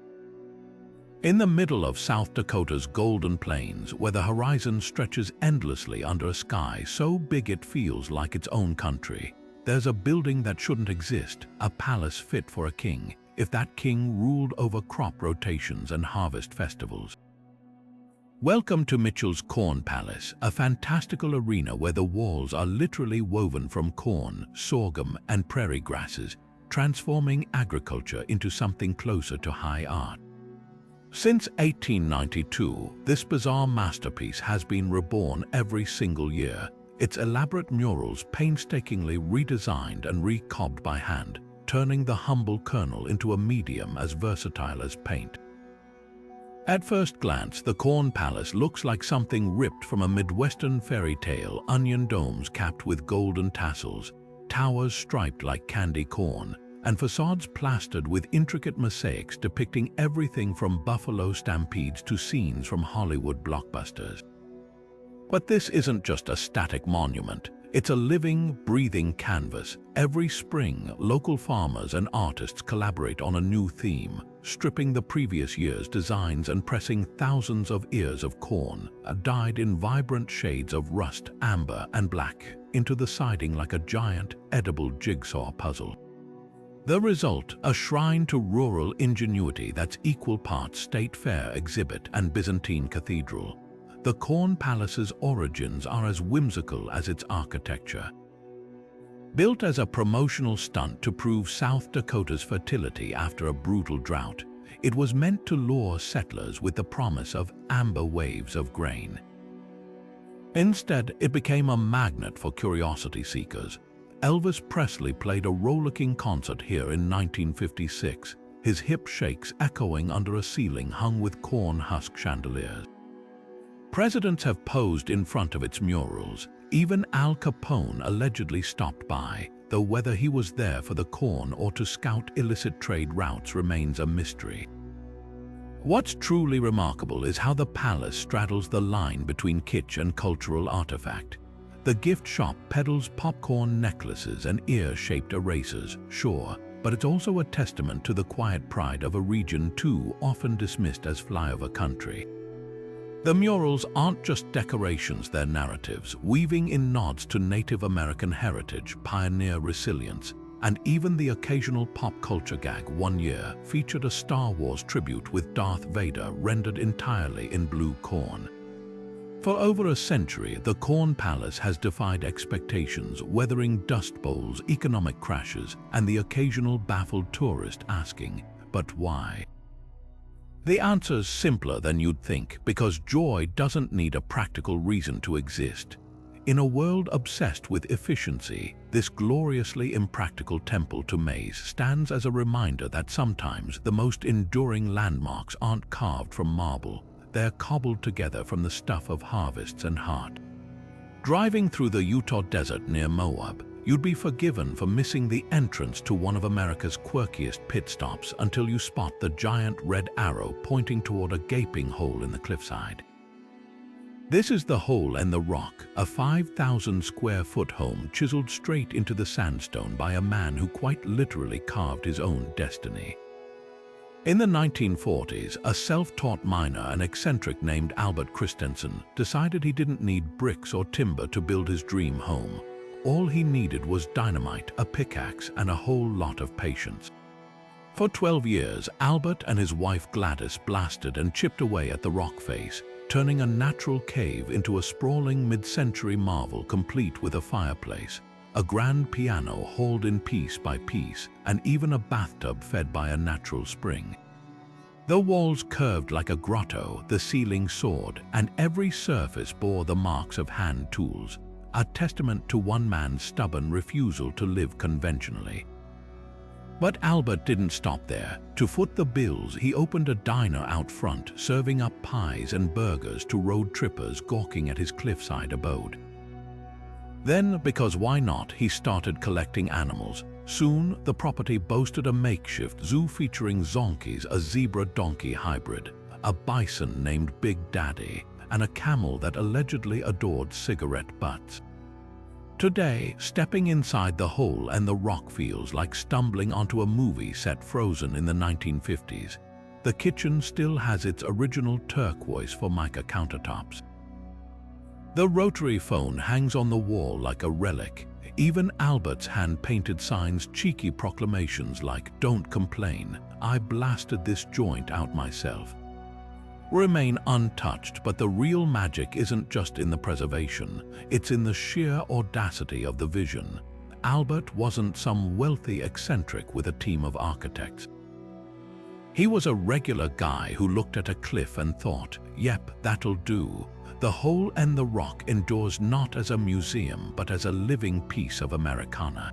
In the middle of South Dakota's Golden Plains, where the horizon stretches endlessly under a sky so big it feels like its own country, there's a building that shouldn't exist, a palace fit for a king, if that king ruled over crop rotations and harvest festivals. Welcome to Mitchell's Corn Palace, a fantastical arena where the walls are literally woven from corn, sorghum, and prairie grasses, transforming agriculture into something closer to high art. Since 1892, this bizarre masterpiece has been reborn every single year, its elaborate murals painstakingly redesigned and recobbed by hand, turning the humble kernel into a medium as versatile as paint. At first glance, the Corn Palace looks like something ripped from a Midwestern fairy tale, onion domes capped with golden tassels, towers striped like candy corn, and facades plastered with intricate mosaics depicting everything from buffalo stampedes to scenes from Hollywood blockbusters. But this isn't just a static monument. It's a living, breathing canvas. Every spring, local farmers and artists collaborate on a new theme, stripping the previous year's designs and pressing thousands of ears of corn, dyed in vibrant shades of rust, amber, and black, into the siding like a giant, edible jigsaw puzzle. The result, a shrine to rural ingenuity that's equal parts state fair exhibit and Byzantine cathedral. The Corn Palace's origins are as whimsical as its architecture. Built as a promotional stunt to prove South Dakota's fertility after a brutal drought, it was meant to lure settlers with the promise of amber waves of grain. Instead, it became a magnet for curiosity seekers. Elvis Presley played a rollicking concert here in 1956, his hip shakes echoing under a ceiling hung with corn husk chandeliers. Presidents have posed in front of its murals. Even Al Capone allegedly stopped by, though whether he was there for the corn or to scout illicit trade routes remains a mystery. What's truly remarkable is how the palace straddles the line between kitsch and cultural artifact. The gift shop peddles popcorn necklaces and ear-shaped erasers, sure, but it's also a testament to the quiet pride of a region too often dismissed as flyover country. The murals aren't just decorations, they're narratives, weaving in nods to Native American heritage, pioneer resilience, and even the occasional pop culture gag. One year featured a Star Wars tribute with Darth Vader rendered entirely in blue corn. For over a century, the Corn Palace has defied expectations, weathering dust bowls, economic crashes, and the occasional baffled tourist asking, but why? The answer's simpler than you'd think, because joy doesn't need a practical reason to exist. In a world obsessed with efficiency, this gloriously impractical temple to Maze stands as a reminder that sometimes the most enduring landmarks aren't carved from marble. They're cobbled together from the stuff of harvests and heart. Driving through the Utah desert near Moab, you'd be forgiven for missing the entrance to one of America's quirkiest pit stops until you spot the giant red arrow pointing toward a gaping hole in the cliffside. This is the Hole in the Rock, a 5,000 square foot home chiseled straight into the sandstone by a man who quite literally carved his own destiny. In the 1940s, a self-taught miner and eccentric named Albert Christensen decided he didn't need bricks or timber to build his dream home. All he needed was dynamite, a pickaxe, and a whole lot of patience. For 12 years, Albert and his wife Gladys blasted and chipped away at the rock face, turning a natural cave into a sprawling mid-century marvel complete with a fireplace, a grand piano hauled in piece by piece, and even a bathtub fed by a natural spring. The walls curved like a grotto, the ceiling soared, and every surface bore the marks of hand tools, a testament to one man's stubborn refusal to live conventionally. But Albert didn't stop there. To foot the bills, he opened a diner out front, serving up pies and burgers to road trippers gawking at his cliffside abode. Then, because why not, he started collecting animals. Soon, the property boasted a makeshift zoo featuring zonkies, a zebra-donkey hybrid, a bison named Big Daddy, and a camel that allegedly adored cigarette butts. Today, stepping inside the Hole in the Rock feels like stumbling onto a movie set frozen in the 1950s. The kitchen still has its original turquoise Formica countertops. The rotary phone hangs on the wall like a relic. Even Albert's hand-painted signs cheeky proclamations like "Don't complain, I blasted this joint out myself" remain untouched, but the real magic isn't just in the preservation, it's in the sheer audacity of the vision. Albert wasn't some wealthy eccentric with a team of architects. He was a regular guy who looked at a cliff and thought, "Yep, that'll do." The Hole in the Rock endures not as a museum, but as a living piece of Americana.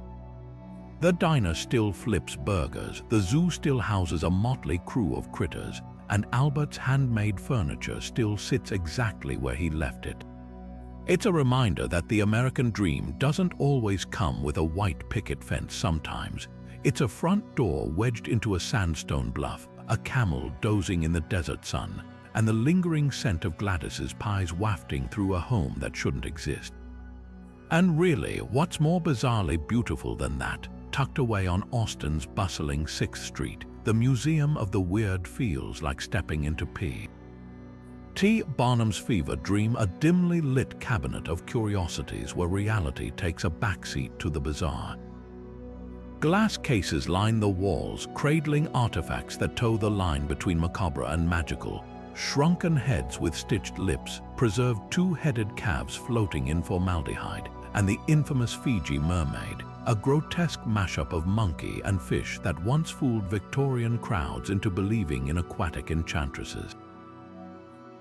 The diner still flips burgers, the zoo still houses a motley crew of critters, and Albert's handmade furniture still sits exactly where he left it. It's a reminder that the American dream doesn't always come with a white picket fence sometimes. It's a front door wedged into a sandstone bluff, a camel dozing in the desert sun, and the lingering scent of Gladys's pies wafting through a home that shouldn't exist. And really, what's more bizarrely beautiful than that? Tucked away on Austin's bustling 6th Street, the Museum of the Weird feels like stepping into P.T. Barnum's fever dream, a dimly lit cabinet of curiosities where reality takes a backseat to the bizarre. Glass cases line the walls, cradling artifacts that toe the line between macabre and magical. Shrunken heads with stitched lips, preserved two-headed calves floating in formaldehyde, and the infamous Fiji mermaid, a grotesque mashup of monkey and fish that once fooled Victorian crowds into believing in aquatic enchantresses.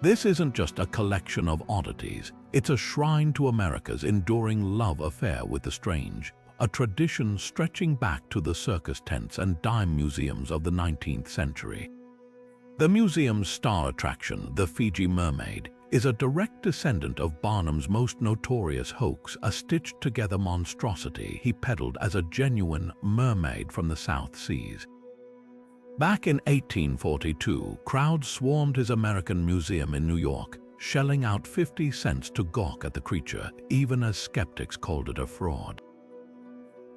This isn't just a collection of oddities, it's a shrine to America's enduring love affair with the strange, a tradition stretching back to the circus tents and dime museums of the 19th century. The museum's star attraction, the Fiji mermaid, is a direct descendant of Barnum's most notorious hoax, a stitched-together monstrosity he peddled as a genuine mermaid from the South Seas. Back in 1842, crowds swarmed his American museum in New York, shelling out 50 cents to gawk at the creature, even as skeptics called it a fraud.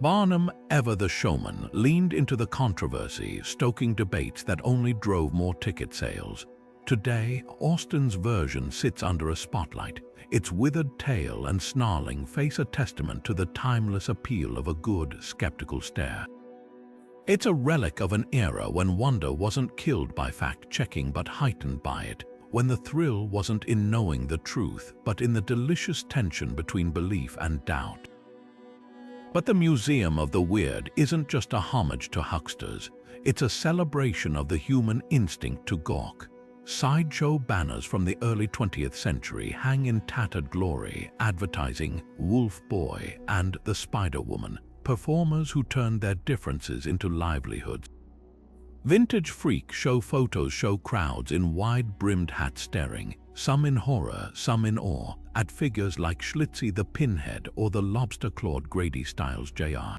Barnum, ever the showman, leaned into the controversy, stoking debates that only drove more ticket sales. Today, Austin's version sits under a spotlight. Its withered tail and snarling face a testament to the timeless appeal of a good, skeptical stare. It's a relic of an era when wonder wasn't killed by fact-checking but heightened by it, when the thrill wasn't in knowing the truth but in the delicious tension between belief and doubt. But the Museum of the Weird isn't just a homage to hucksters, it's a celebration of the human instinct to gawk. Sideshow banners from the early 20th century hang in tattered glory, advertising Wolf Boy and the Spider Woman, performers who turned their differences into livelihoods. Vintage freak show photos show crowds in wide-brimmed hats staring, some in horror, some in awe, at figures like Schlitzie the Pinhead or the lobster-clawed Grady Styles Jr.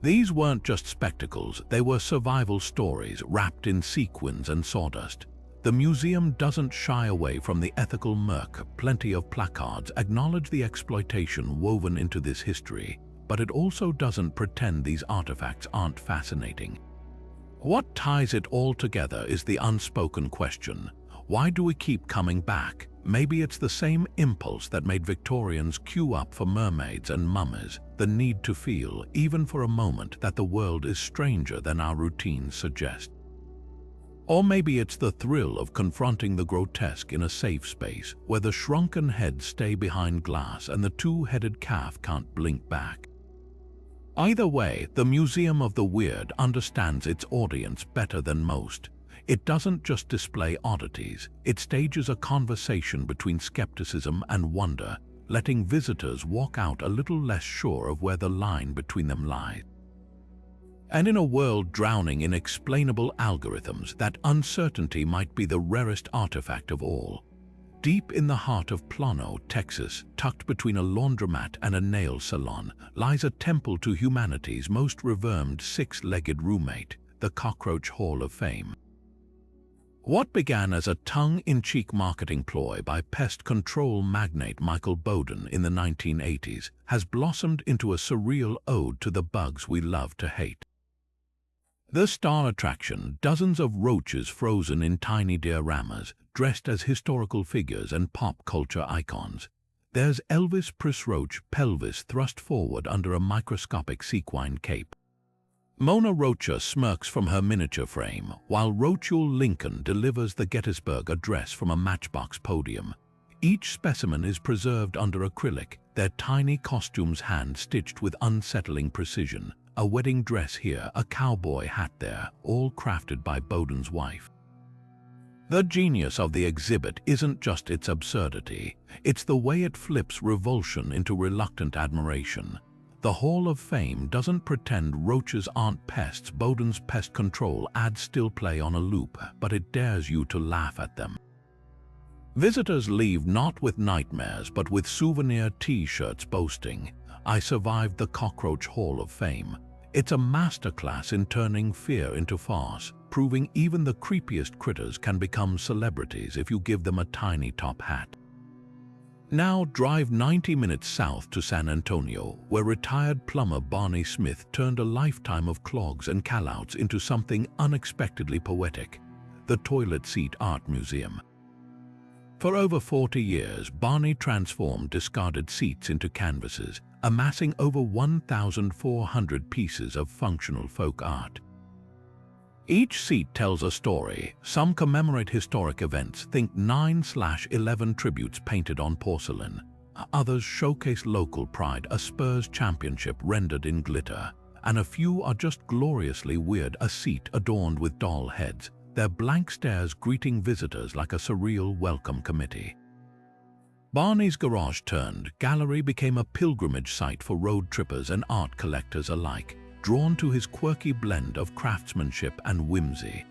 These weren't just spectacles, they were survival stories wrapped in sequins and sawdust. The museum doesn't shy away from the ethical murk. Plenty of placards acknowledge the exploitation woven into this history, but it also doesn't pretend these artifacts aren't fascinating. What ties it all together is the unspoken question. Why do we keep coming back? Maybe it's the same impulse that made Victorians queue up for mermaids and mummies, the need to feel, even for a moment, that the world is stranger than our routines suggest. Or maybe it's the thrill of confronting the grotesque in a safe space, where the shrunken heads stay behind glass and the two-headed calf can't blink back. Either way, the Museum of the Weird understands its audience better than most. It doesn't just display oddities, it stages a conversation between skepticism and wonder, letting visitors walk out a little less sure of where the line between them lies. And in a world drowning in explainable algorithms, that uncertainty might be the rarest artifact of all. Deep in the heart of Plano, Texas, tucked between a laundromat and a nail salon, lies a temple to humanity's most revered six-legged roommate, the Cockroach Hall of Fame. What began as a tongue-in-cheek marketing ploy by pest control magnate Michael Bowden in the 1980s has blossomed into a surreal ode to the bugs we love to hate. The star attraction, dozens of roaches frozen in tiny dioramas, dressed as historical figures and pop culture icons. There's Elvis Presley's roach pelvis thrust forward under a microscopic sequin cape. Mona Rocha smirks from her miniature frame, while Rochule Lincoln delivers the Gettysburg Address from a matchbox podium. Each specimen is preserved under acrylic, their tiny costumes hand-stitched with unsettling precision. A wedding dress here, a cowboy hat there, all crafted by Bowden's wife. The genius of the exhibit isn't just its absurdity, it's the way it flips revulsion into reluctant admiration. The Hall of Fame doesn't pretend roaches aren't pests. Bowden's pest control ads still play on a loop, but it dares you to laugh at them. Visitors leave not with nightmares, but with souvenir T-shirts boasting, "I survived the Cockroach Hall of Fame." It's a masterclass in turning fear into farce, proving even the creepiest critters can become celebrities if you give them a tiny top hat. Now drive 90 minutes south to San Antonio, where retired plumber Barney Smith turned a lifetime of clogs and callouts into something unexpectedly poetic, the Toilet Seat Art Museum. For over 40 years, Barney transformed discarded seats into canvases, amassing over 1,400 pieces of functional folk art. Each seat tells a story. Some commemorate historic events, think 9/11 tributes painted on porcelain. Others showcase local pride, a Spurs championship rendered in glitter. And a few are just gloriously weird, a seat adorned with doll heads, their blank stares greeting visitors like a surreal welcome committee. Barney's garage-turned gallery became a pilgrimage site for road trippers and art collectors alike, drawn to his quirky blend of craftsmanship and whimsy.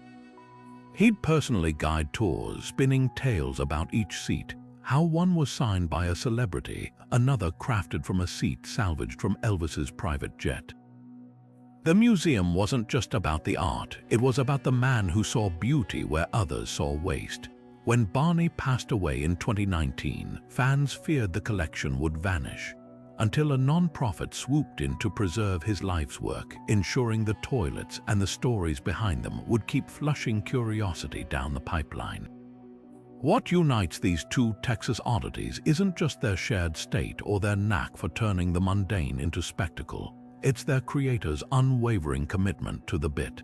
He'd personally guide tours, spinning tales about each seat, how one was signed by a celebrity, another crafted from a seat salvaged from Elvis's private jet. The museum wasn't just about the art, it was about the man who saw beauty where others saw waste. When Barney passed away in 2019, fans feared the collection would vanish, until a non-profit swooped in to preserve his life's work, ensuring the toilets and the stories behind them would keep flushing curiosity down the pipeline. What unites these two Texas oddities isn't just their shared state or their knack for turning the mundane into spectacle, it's their creators' unwavering commitment to the bit.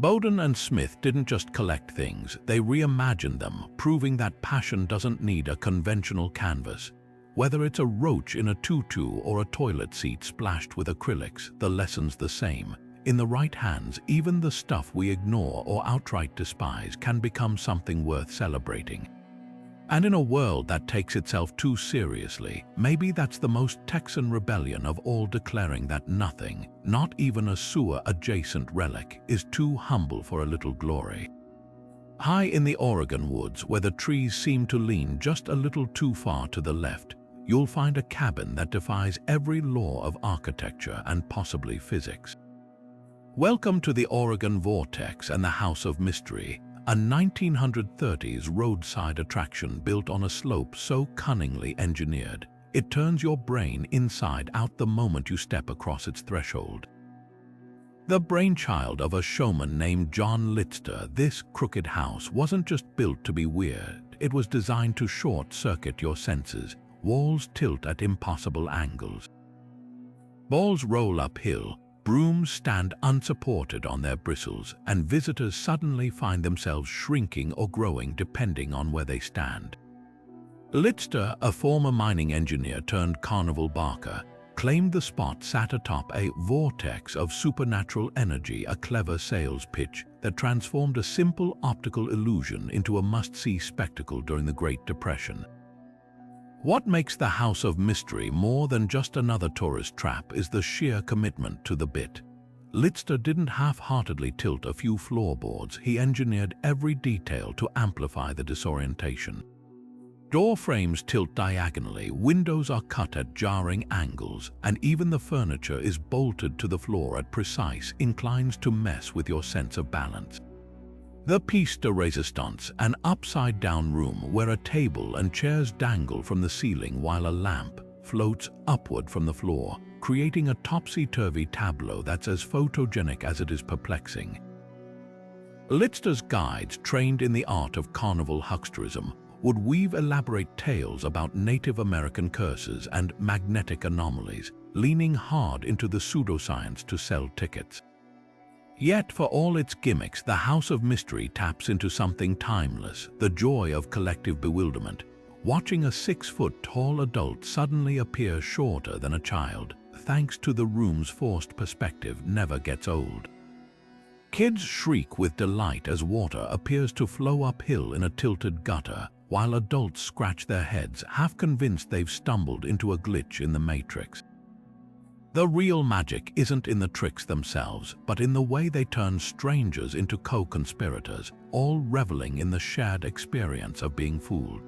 Bowden and Smith didn't just collect things, they reimagined them, proving that passion doesn't need a conventional canvas. Whether it's a roach in a tutu or a toilet seat splashed with acrylics, the lesson's the same. In the right hands, even the stuff we ignore or outright despise can become something worth celebrating. And in a world that takes itself too seriously, maybe that's the most Texan rebellion of all, declaring that nothing, not even a sewer-adjacent relic, is too humble for a little glory. High in the Oregon woods, where the trees seem to lean just a little too far to the left, you'll find a cabin that defies every law of architecture and possibly physics. Welcome to the Oregon Vortex and the House of Mystery, a 1930s roadside attraction built on a slope so cunningly engineered, it turns your brain inside out the moment you step across its threshold. The brainchild of a showman named John Litster, this crooked house wasn't just built to be weird, it was designed to short-circuit your senses. Walls tilt at impossible angles. Balls roll uphill, brooms stand unsupported on their bristles, and visitors suddenly find themselves shrinking or growing depending on where they stand. Litster, a former mining engineer turned carnival barker, claimed the spot sat atop a vortex of supernatural energy, a clever sales pitch that transformed a simple optical illusion into a must-see spectacle during the Great Depression. What makes the House of Mystery more than just another tourist trap is the sheer commitment to the bit. Litster didn't half-heartedly tilt a few floorboards, he engineered every detail to amplify the disorientation. Door frames tilt diagonally, windows are cut at jarring angles, and even the furniture is bolted to the floor at precise inclines to mess with your sense of balance. The piece de resistance, an upside-down room where a table and chairs dangle from the ceiling while a lamp floats upward from the floor, creating a topsy-turvy tableau that's as photogenic as it is perplexing. Litster's guides, trained in the art of carnival hucksterism, would weave elaborate tales about Native American curses and magnetic anomalies, leaning hard into the pseudoscience to sell tickets. Yet, for all its gimmicks, the House of Mystery taps into something timeless, the joy of collective bewilderment. Watching a 6-foot-tall adult suddenly appear shorter than a child, thanks to the room's forced perspective, never gets old. Kids shriek with delight as water appears to flow uphill in a tilted gutter, while adults scratch their heads, half convinced they've stumbled into a glitch in the Matrix. The real magic isn't in the tricks themselves, but in the way they turn strangers into co-conspirators, all reveling in the shared experience of being fooled.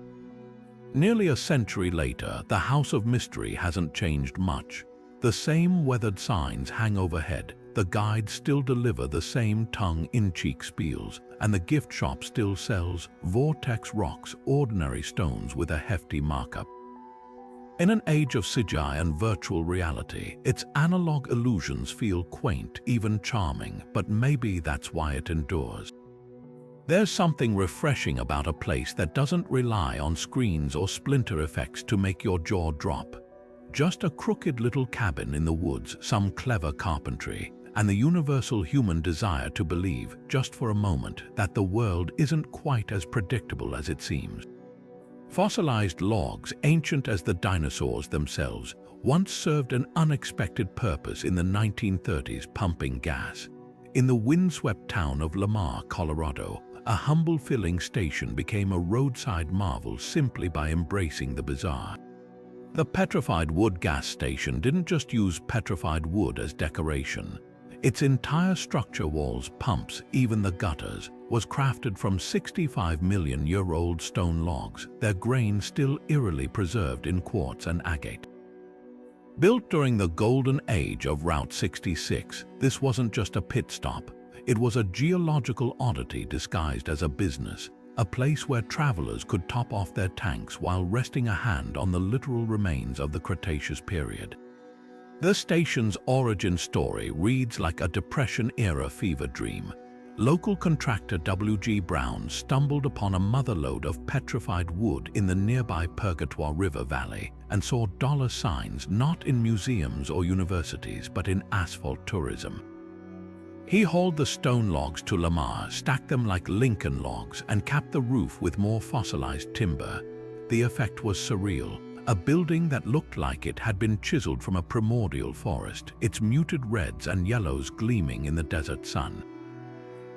Nearly a century later, the House of Mystery hasn't changed much. The same weathered signs hang overhead, the guides still deliver the same tongue-in-cheek spiels, and the gift shop still sells vortex rocks, ordinary stones with a hefty markup. In an age of CGI and virtual reality, its analog illusions feel quaint, even charming, but maybe that's why it endures. There's something refreshing about a place that doesn't rely on screens or splinter effects to make your jaw drop. Just a crooked little cabin in the woods, some clever carpentry, and the universal human desire to believe, just for a moment, that the world isn't quite as predictable as it seems. Fossilized logs, ancient as the dinosaurs themselves, once served an unexpected purpose in the 1930s, pumping gas. In the windswept town of Lamar, Colorado, a humble filling station became a roadside marvel simply by embracing the bizarre. The petrified wood gas station didn't just use petrified wood as decoration. Its entire structure, walls, pumps, even the gutters, was crafted from 65-million-year-old stone logs, their grain still eerily preserved in quartz and agate. Built during the golden age of Route 66, this wasn't just a pit stop. It was a geological oddity disguised as a business, a place where travelers could top off their tanks while resting a hand on the literal remains of the Cretaceous period. The station's origin story reads like a Depression-era fever dream. Local contractor W.G. Brown stumbled upon a motherlode of petrified wood in the nearby Purgatoire River Valley and saw dollar signs not in museums or universities but in asphalt tourism. He hauled the stone logs to Lamar, stacked them like Lincoln logs, and capped the roof with more fossilized timber. The effect was surreal. A building that looked like it had been chiseled from a primordial forest, its muted reds and yellows gleaming in the desert sun.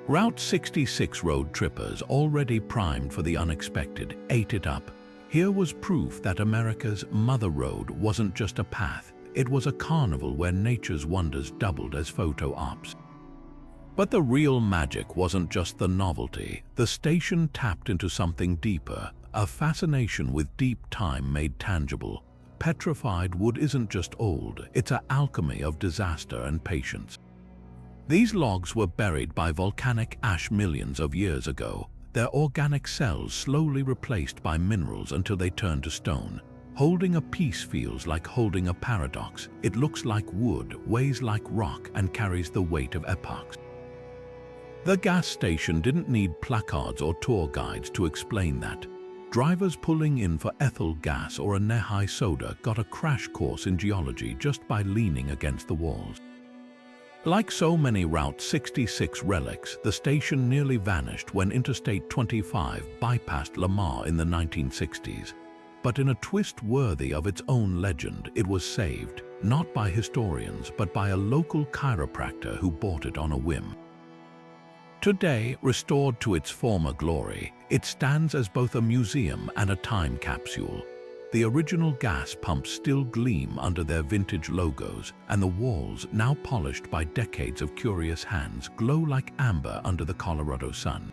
Route 66 road trippers, already primed for the unexpected, ate it up. Here was proof that America's Mother Road wasn't just a path, it was a carnival where nature's wonders doubled as photo ops. But the real magic wasn't just the novelty. The station tapped into something deeper, a fascination with deep time made tangible. Petrified wood isn't just old, it's an alchemy of disaster and patience. These logs were buried by volcanic ash millions of years ago, their organic cells slowly replaced by minerals until they turned to stone. Holding a piece feels like holding a paradox. It looks like wood, weighs like rock, and carries the weight of epochs. The gas station didn't need placards or tour guides to explain that. Drivers pulling in for ethyl gas or a Nehai soda got a crash course in geology just by leaning against the walls. Like so many Route 66 relics, the station nearly vanished when Interstate 25 bypassed Lamar in the 1960s. But in a twist worthy of its own legend, it was saved, not by historians, but by a local chiropractor who bought it on a whim. Today, restored to its former glory, it stands as both a museum and a time capsule. The original gas pumps still gleam under their vintage logos, and the walls, now polished by decades of curious hands, glow like amber under the Colorado sun.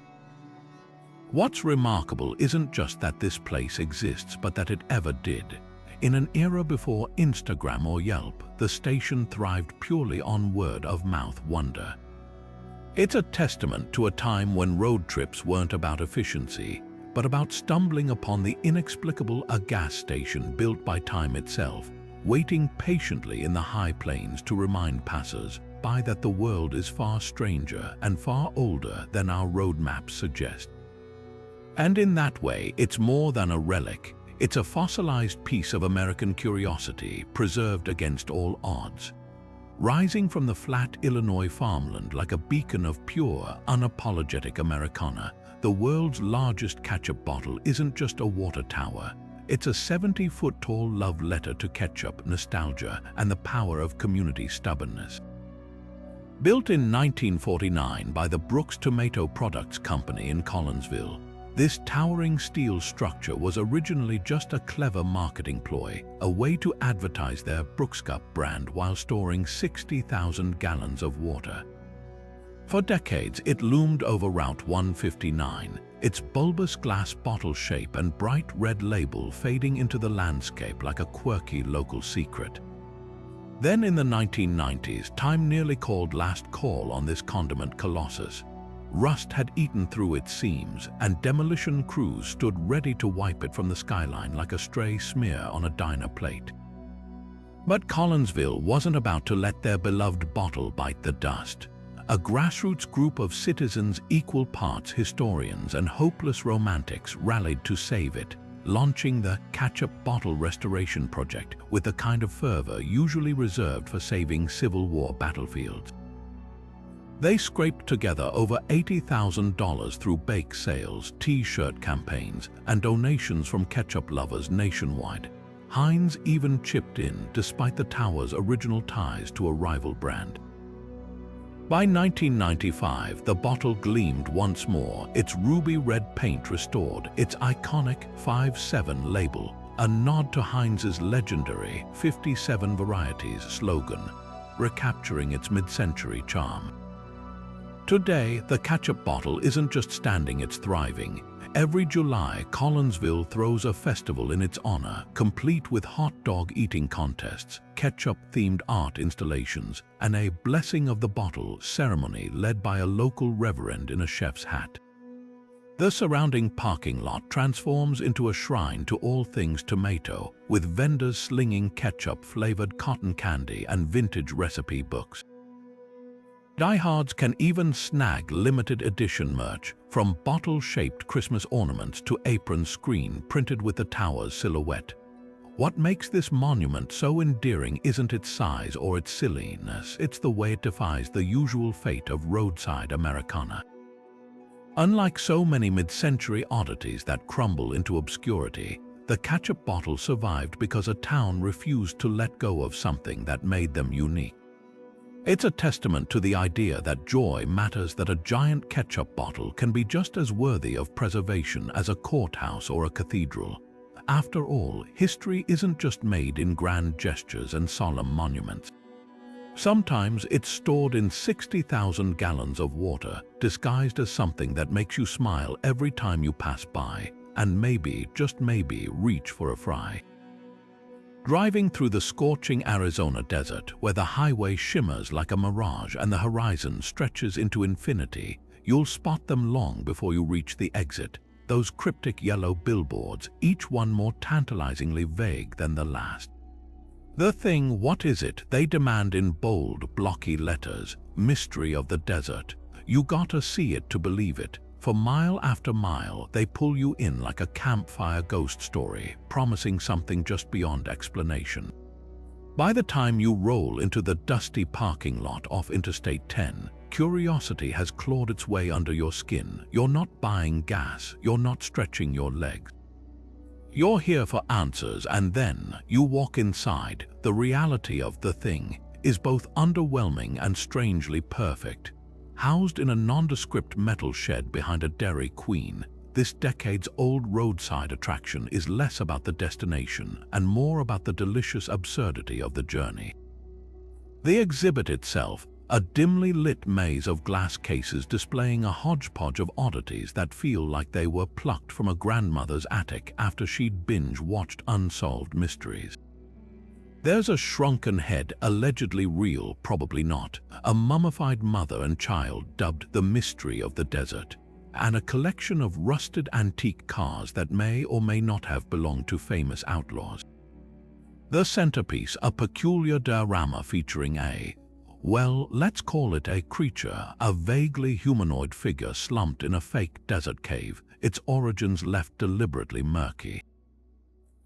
What's remarkable isn't just that this place exists, but that it ever did. In an era before Instagram or Yelp, the station thrived purely on word-of-mouth wonder. It's a testament to a time when road trips weren't about efficiency, but about stumbling upon the inexplicable, a gas station built by time itself, waiting patiently in the high plains to remind passers-by that the world is far stranger and far older than our road maps suggest. And in that way, it's more than a relic. It's a fossilized piece of American curiosity, preserved against all odds. Rising from the flat Illinois farmland like a beacon of pure, unapologetic Americana, the world's largest ketchup bottle isn't just a water tower. It's a 70-foot-tall love letter to ketchup, nostalgia, and the power of community stubbornness. Built in 1949 by the Brooks Tomato Products Company in Collinsville, this towering steel structure was originally just a clever marketing ploy, a way to advertise their Brooks Cup brand while storing 60,000 gallons of water. For decades, it loomed over Route 159, its bulbous glass bottle shape and bright red label fading into the landscape like a quirky local secret. Then in the 1990s, time nearly called last call on this condiment colossus. Rust had eaten through its seams, and demolition crews stood ready to wipe it from the skyline like a stray smear on a diner plate. But Collinsville wasn't about to let their beloved bottle bite the dust. A grassroots group of citizens, equal parts historians and hopeless romantics, rallied to save it, launching the Ketchup Bottle Restoration Project with the kind of fervor usually reserved for saving Civil War battlefields. They scraped together over $80,000 through bake sales, T-shirt campaigns, and donations from ketchup lovers nationwide. Heinz even chipped in, despite the tower's original ties to a rival brand. By 1995, the bottle gleamed once more, its ruby red paint restored, its iconic 5-7 label, a nod to Heinz's legendary 57 varieties slogan, recapturing its mid-century charm. Today, the ketchup bottle isn't just standing, it's thriving. Every July, Collinsville throws a festival in its honor, complete with hot dog eating contests, ketchup-themed art installations, and a blessing of the bottle ceremony led by a local reverend in a chef's hat. The surrounding parking lot transforms into a shrine to all things tomato, with vendors slinging ketchup-flavored cotton candy and vintage recipe books. Diehards can even snag limited edition merch, from bottle-shaped Christmas ornaments to apron screen printed with the tower's silhouette. What makes this monument so endearing isn't its size or its silliness, it's the way it defies the usual fate of roadside Americana. Unlike so many mid-century oddities that crumble into obscurity, the ketchup bottle survived because a town refused to let go of something that made them unique. It's a testament to the idea that joy matters, that a giant ketchup bottle can be just as worthy of preservation as a courthouse or a cathedral. After all, history isn't just made in grand gestures and solemn monuments. Sometimes it's stored in 60,000 gallons of water, disguised as something that makes you smile every time you pass by, and maybe, just maybe, reach for a fry. Driving through the scorching Arizona desert, where the highway shimmers like a mirage and the horizon stretches into infinity, you'll spot them long before you reach the exit. Those cryptic yellow billboards, each one more tantalizingly vague than the last. The thing, what is it? They demand in bold, blocky letters. Mystery of the desert. You gotta see it to believe it. For mile after mile, they pull you in like a campfire ghost story, promising something just beyond explanation. By the time you roll into the dusty parking lot off Interstate 10, curiosity has clawed its way under your skin. You're not buying gas, you're not stretching your legs. You're here for answers, and then you walk inside. The reality of the thing is both underwhelming and strangely perfect. Housed in a nondescript metal shed behind a Dairy Queen, this decades-old roadside attraction is less about the destination and more about the delicious absurdity of the journey. The exhibit itself, a dimly lit maze of glass cases displaying a hodgepodge of oddities that feel like they were plucked from a grandmother's attic after she'd binge-watched unsolved mysteries. There's a shrunken head, allegedly real, probably not, a mummified mother and child dubbed the mystery of the desert, and a collection of rusted antique cars that may or may not have belonged to famous outlaws. The centerpiece, a peculiar diorama featuring let's call it a creature, a vaguely humanoid figure slumped in a fake desert cave, its origins left deliberately murky.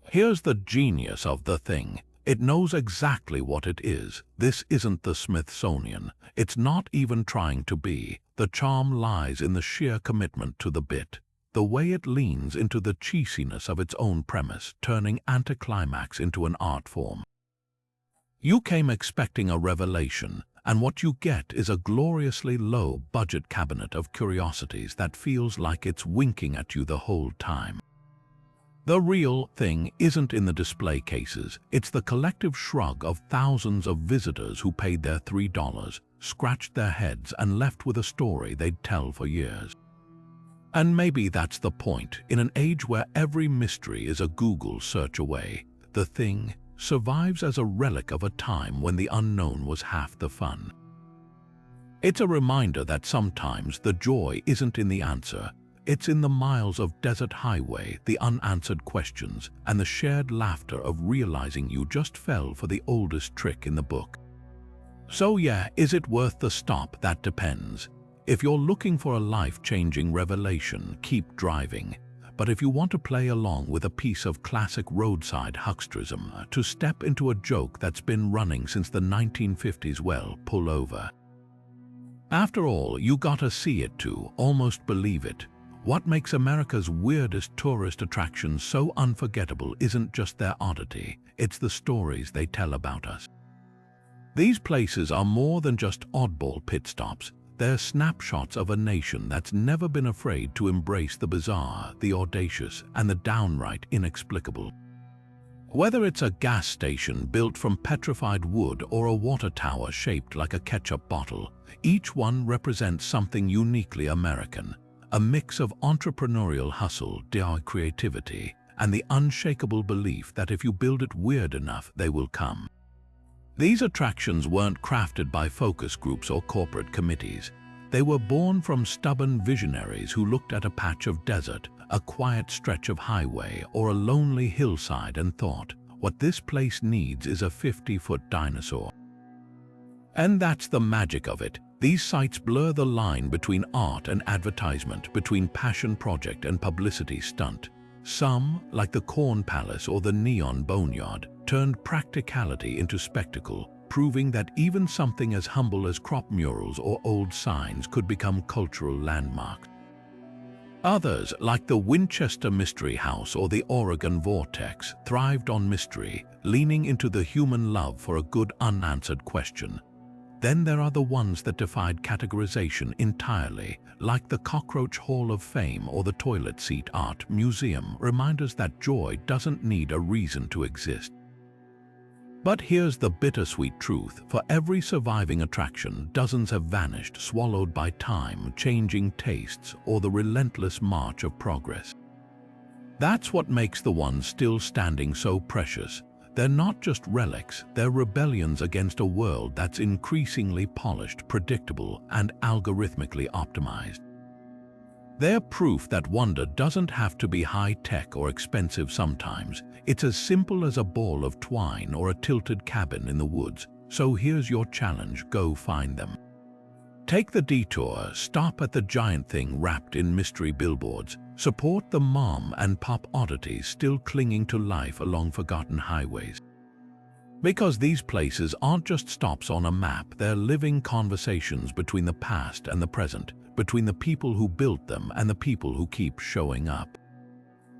Here's the genius of the thing. It knows exactly what it is. This isn't the Smithsonian. It's not even trying to be. The charm lies in the sheer commitment to the bit, the way it leans into the cheesiness of its own premise, turning anticlimax into an art form. You came expecting a revelation, and what you get is a gloriously low-budget cabinet of curiosities that feels like it's winking at you the whole time. The real thing isn't in the display cases, it's the collective shrug of thousands of visitors who paid their $3, scratched their heads, and left with a story they'd tell for years. And maybe that's the point. In an age where every mystery is a Google search away, the thing survives as a relic of a time when the unknown was half the fun. It's a reminder that sometimes the joy isn't in the answer. It's in the miles of desert highway, the unanswered questions, and the shared laughter of realizing you just fell for the oldest trick in the book. So yeah, is it worth the stop? That depends. If you're looking for a life-changing revelation, keep driving. But if you want to play along with a piece of classic roadside hucksterism, to step into a joke that's been running since the 1950s, well, pull over. After all, you gotta see it to almost believe it. What makes America's weirdest tourist attractions so unforgettable isn't just their oddity, it's the stories they tell about us. These places are more than just oddball pit stops. They're snapshots of a nation that's never been afraid to embrace the bizarre, the audacious, and the downright inexplicable. Whether it's a gas station built from petrified wood or a water tower shaped like a ketchup bottle, each one represents something uniquely American. A mix of entrepreneurial hustle, DIY creativity, and the unshakable belief that if you build it weird enough, they will come. These attractions weren't crafted by focus groups or corporate committees. They were born from stubborn visionaries who looked at a patch of desert, a quiet stretch of highway, or a lonely hillside and thought, what this place needs is a 50-foot dinosaur. And that's the magic of it. These sites blur the line between art and advertisement, between passion project and publicity stunt. Some, like the Corn Palace or the Neon Boneyard, turned practicality into spectacle, proving that even something as humble as crop murals or old signs could become cultural landmarks. Others, like the Winchester Mystery House or the Oregon Vortex, thrived on mystery, leaning into the human love for a good unanswered question. Then there are the ones that defied categorization entirely, like the Cockroach Hall of Fame or the Toilet Seat Art Museum, remind us that joy doesn't need a reason to exist. But here's the bittersweet truth. For every surviving attraction, dozens have vanished, swallowed by time, changing tastes, or the relentless march of progress. That's what makes the ones still standing so precious. They're not just relics, they're rebellions against a world that's increasingly polished, predictable, and algorithmically optimized. They're proof that wonder doesn't have to be high-tech or expensive sometimes. It's as simple as a ball of twine or a tilted cabin in the woods. So here's your challenge: go find them. Take the detour, stop at the giant thing wrapped in mystery billboards, support the mom and pop oddities still clinging to life along forgotten highways. Because these places aren't just stops on a map, they're living conversations between the past and the present, between the people who built them and the people who keep showing up.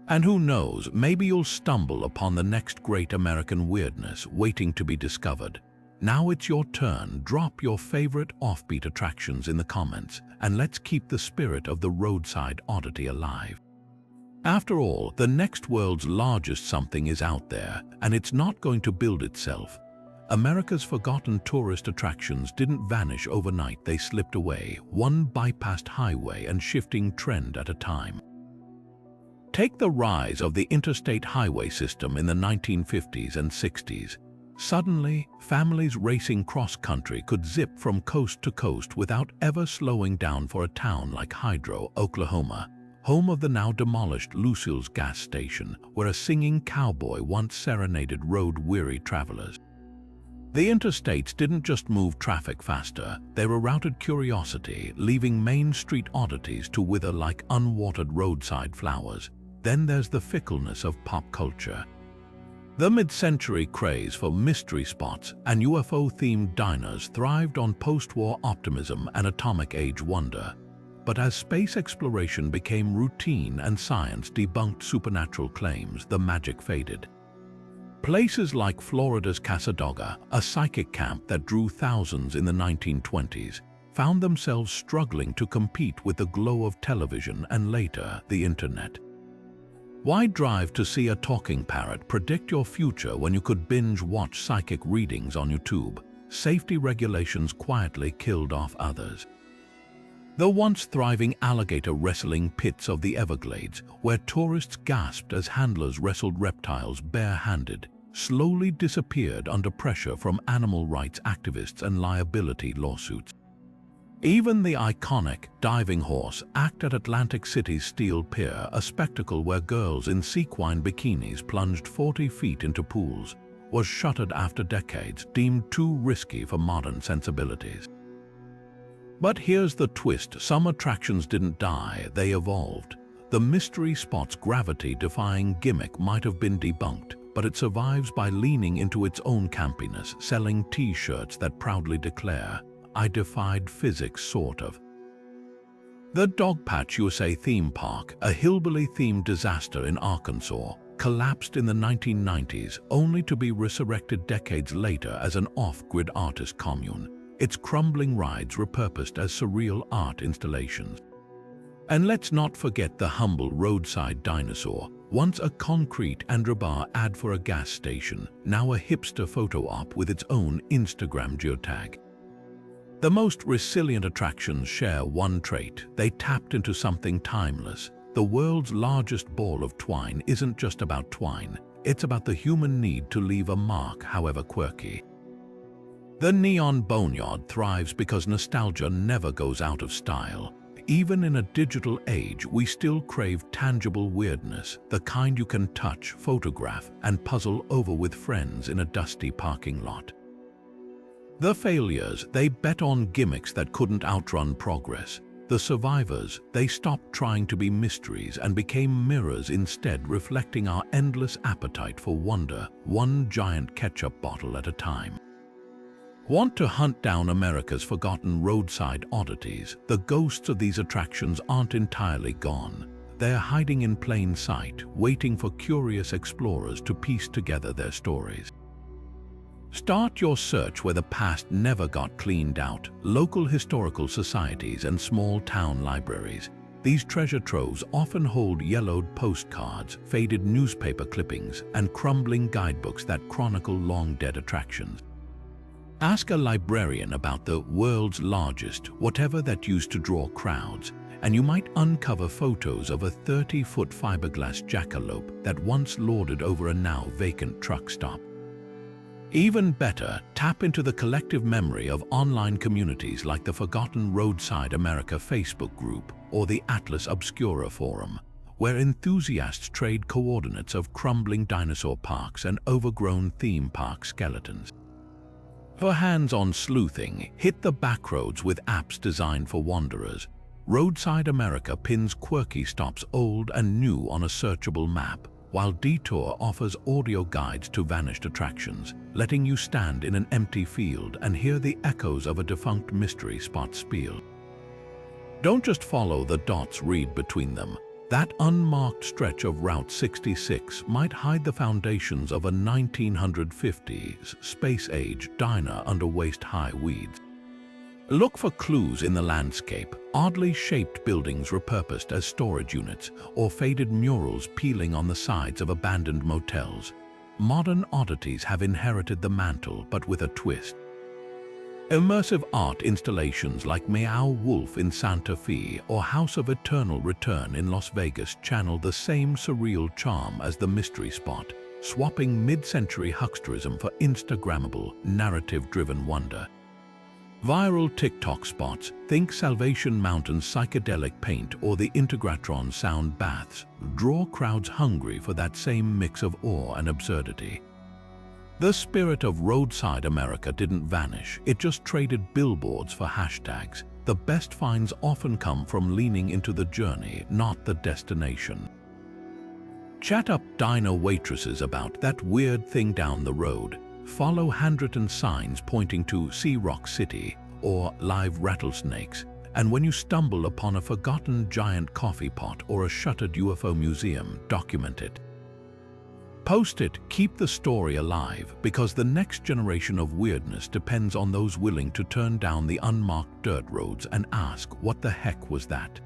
And who knows, maybe you'll stumble upon the next great American weirdness waiting to be discovered. Now it's your turn. Drop your favorite offbeat attractions in the comments, and let's keep the spirit of the roadside oddity alive. After all, the next world's largest something is out there, and it's not going to build itself. America's forgotten tourist attractions didn't vanish overnight. They slipped away, one bypassed highway and shifting trend at a time. Take the rise of the interstate highway system in the 1950s and 60s. Suddenly, families racing cross-country could zip from coast to coast without ever slowing down for a town like Hydro, Oklahoma, home of the now demolished Lucille's gas station, where a singing cowboy once serenaded road-weary travelers. The interstates didn't just move traffic faster, they rerouted curiosity, leaving Main Street oddities to wither like unwatered roadside flowers. Then there's the fickleness of pop culture. The mid-century craze for mystery spots and UFO-themed diners thrived on post-war optimism and atomic-age wonder. But as space exploration became routine and science debunked supernatural claims, the magic faded. Places like Florida's Casadoga, a psychic camp that drew thousands in the 1920s, found themselves struggling to compete with the glow of television and later, the internet. Why drive to see a talking parrot predict your future when you could binge-watch psychic readings on YouTube? Safety regulations quietly killed off others. The once thriving alligator wrestling pits of the Everglades, where tourists gasped as handlers wrestled reptiles bare-handed, slowly disappeared under pressure from animal rights activists and liability lawsuits. Even the iconic diving horse act at Atlantic City's Steel Pier, a spectacle where girls in sequin bikinis plunged 40 feet into pools, was shuttered after decades, deemed too risky for modern sensibilities. But here's the twist: some attractions didn't die, they evolved. The mystery spot's gravity-defying gimmick might have been debunked, but it survives by leaning into its own campiness, selling t-shirts that proudly declare, "I defied physics, sort of." The Dogpatch USA theme park, a hillbilly-themed disaster in Arkansas, collapsed in the 1990s only to be resurrected decades later as an off-grid artist commune, its crumbling rides repurposed as surreal art installations. And let's not forget the humble roadside dinosaur, once a concrete Androbar ad for a gas station, now a hipster photo op with its own Instagram geotag. The most resilient attractions share one trait: they tapped into something timeless. The world's largest ball of twine isn't just about twine, it's about the human need to leave a mark, however quirky. The Neon Boneyard thrives because nostalgia never goes out of style. Even in a digital age, we still crave tangible weirdness, the kind you can touch, photograph, and puzzle over with friends in a dusty parking lot. The failures, they bet on gimmicks that couldn't outrun progress. The survivors, they stopped trying to be mysteries and became mirrors instead, reflecting our endless appetite for wonder, one giant ketchup bottle at a time. Want to hunt down America's forgotten roadside oddities? The ghosts of these attractions aren't entirely gone. They're hiding in plain sight, waiting for curious explorers to piece together their stories. Start your search where the past never got cleaned out: local historical societies and small town libraries. These treasure troves often hold yellowed postcards, faded newspaper clippings, and crumbling guidebooks that chronicle long-dead attractions. Ask a librarian about the world's largest, whatever that used to draw crowds, and you might uncover photos of a 30-foot fiberglass jackalope that once lorded over a now vacant truck stop. Even better, tap into the collective memory of online communities like the Forgotten Roadside America Facebook group or the Atlas Obscura forum, where enthusiasts trade coordinates of crumbling dinosaur parks and overgrown theme park skeletons. For hands-on sleuthing, hit the backroads with apps designed for wanderers. Roadside America pins Quirky stops old and new on a searchable map, while Detour offers audio guides to vanished attractions, letting you stand in an empty field and hear the echoes of a defunct mystery spot spiel. Don't just follow the dots, read between them. That unmarked stretch of Route 66 might hide the foundations of a 1950s space-age diner under waist-high weeds. Look for clues in the landscape: oddly shaped buildings repurposed as storage units, or faded murals peeling on the sides of abandoned motels. Modern oddities have inherited the mantle, but with a twist. Immersive art installations like Meow Wolf in Santa Fe or House of Eternal Return in Las Vegas channel the same surreal charm as the mystery spot, swapping mid-century hucksterism for Instagrammable, narrative-driven wonder. Viral TikTok spots, think Salvation Mountain's psychedelic paint or the Integratron sound baths, draw crowds hungry for that same mix of awe and absurdity. The spirit of Roadside America didn't vanish, it just traded billboards for hashtags. The best finds often come from leaning into the journey, not the destination. Chat up diner waitresses about that weird thing down the road. Follow handwritten signs pointing to Sea Rock City or live rattlesnakes, and when you stumble upon a forgotten giant coffee pot or a shuttered UFO museum, document it. Post it, keep the story alive, because the next generation of weirdness depends on those willing to turn down the unmarked dirt roads and ask, what the heck was that?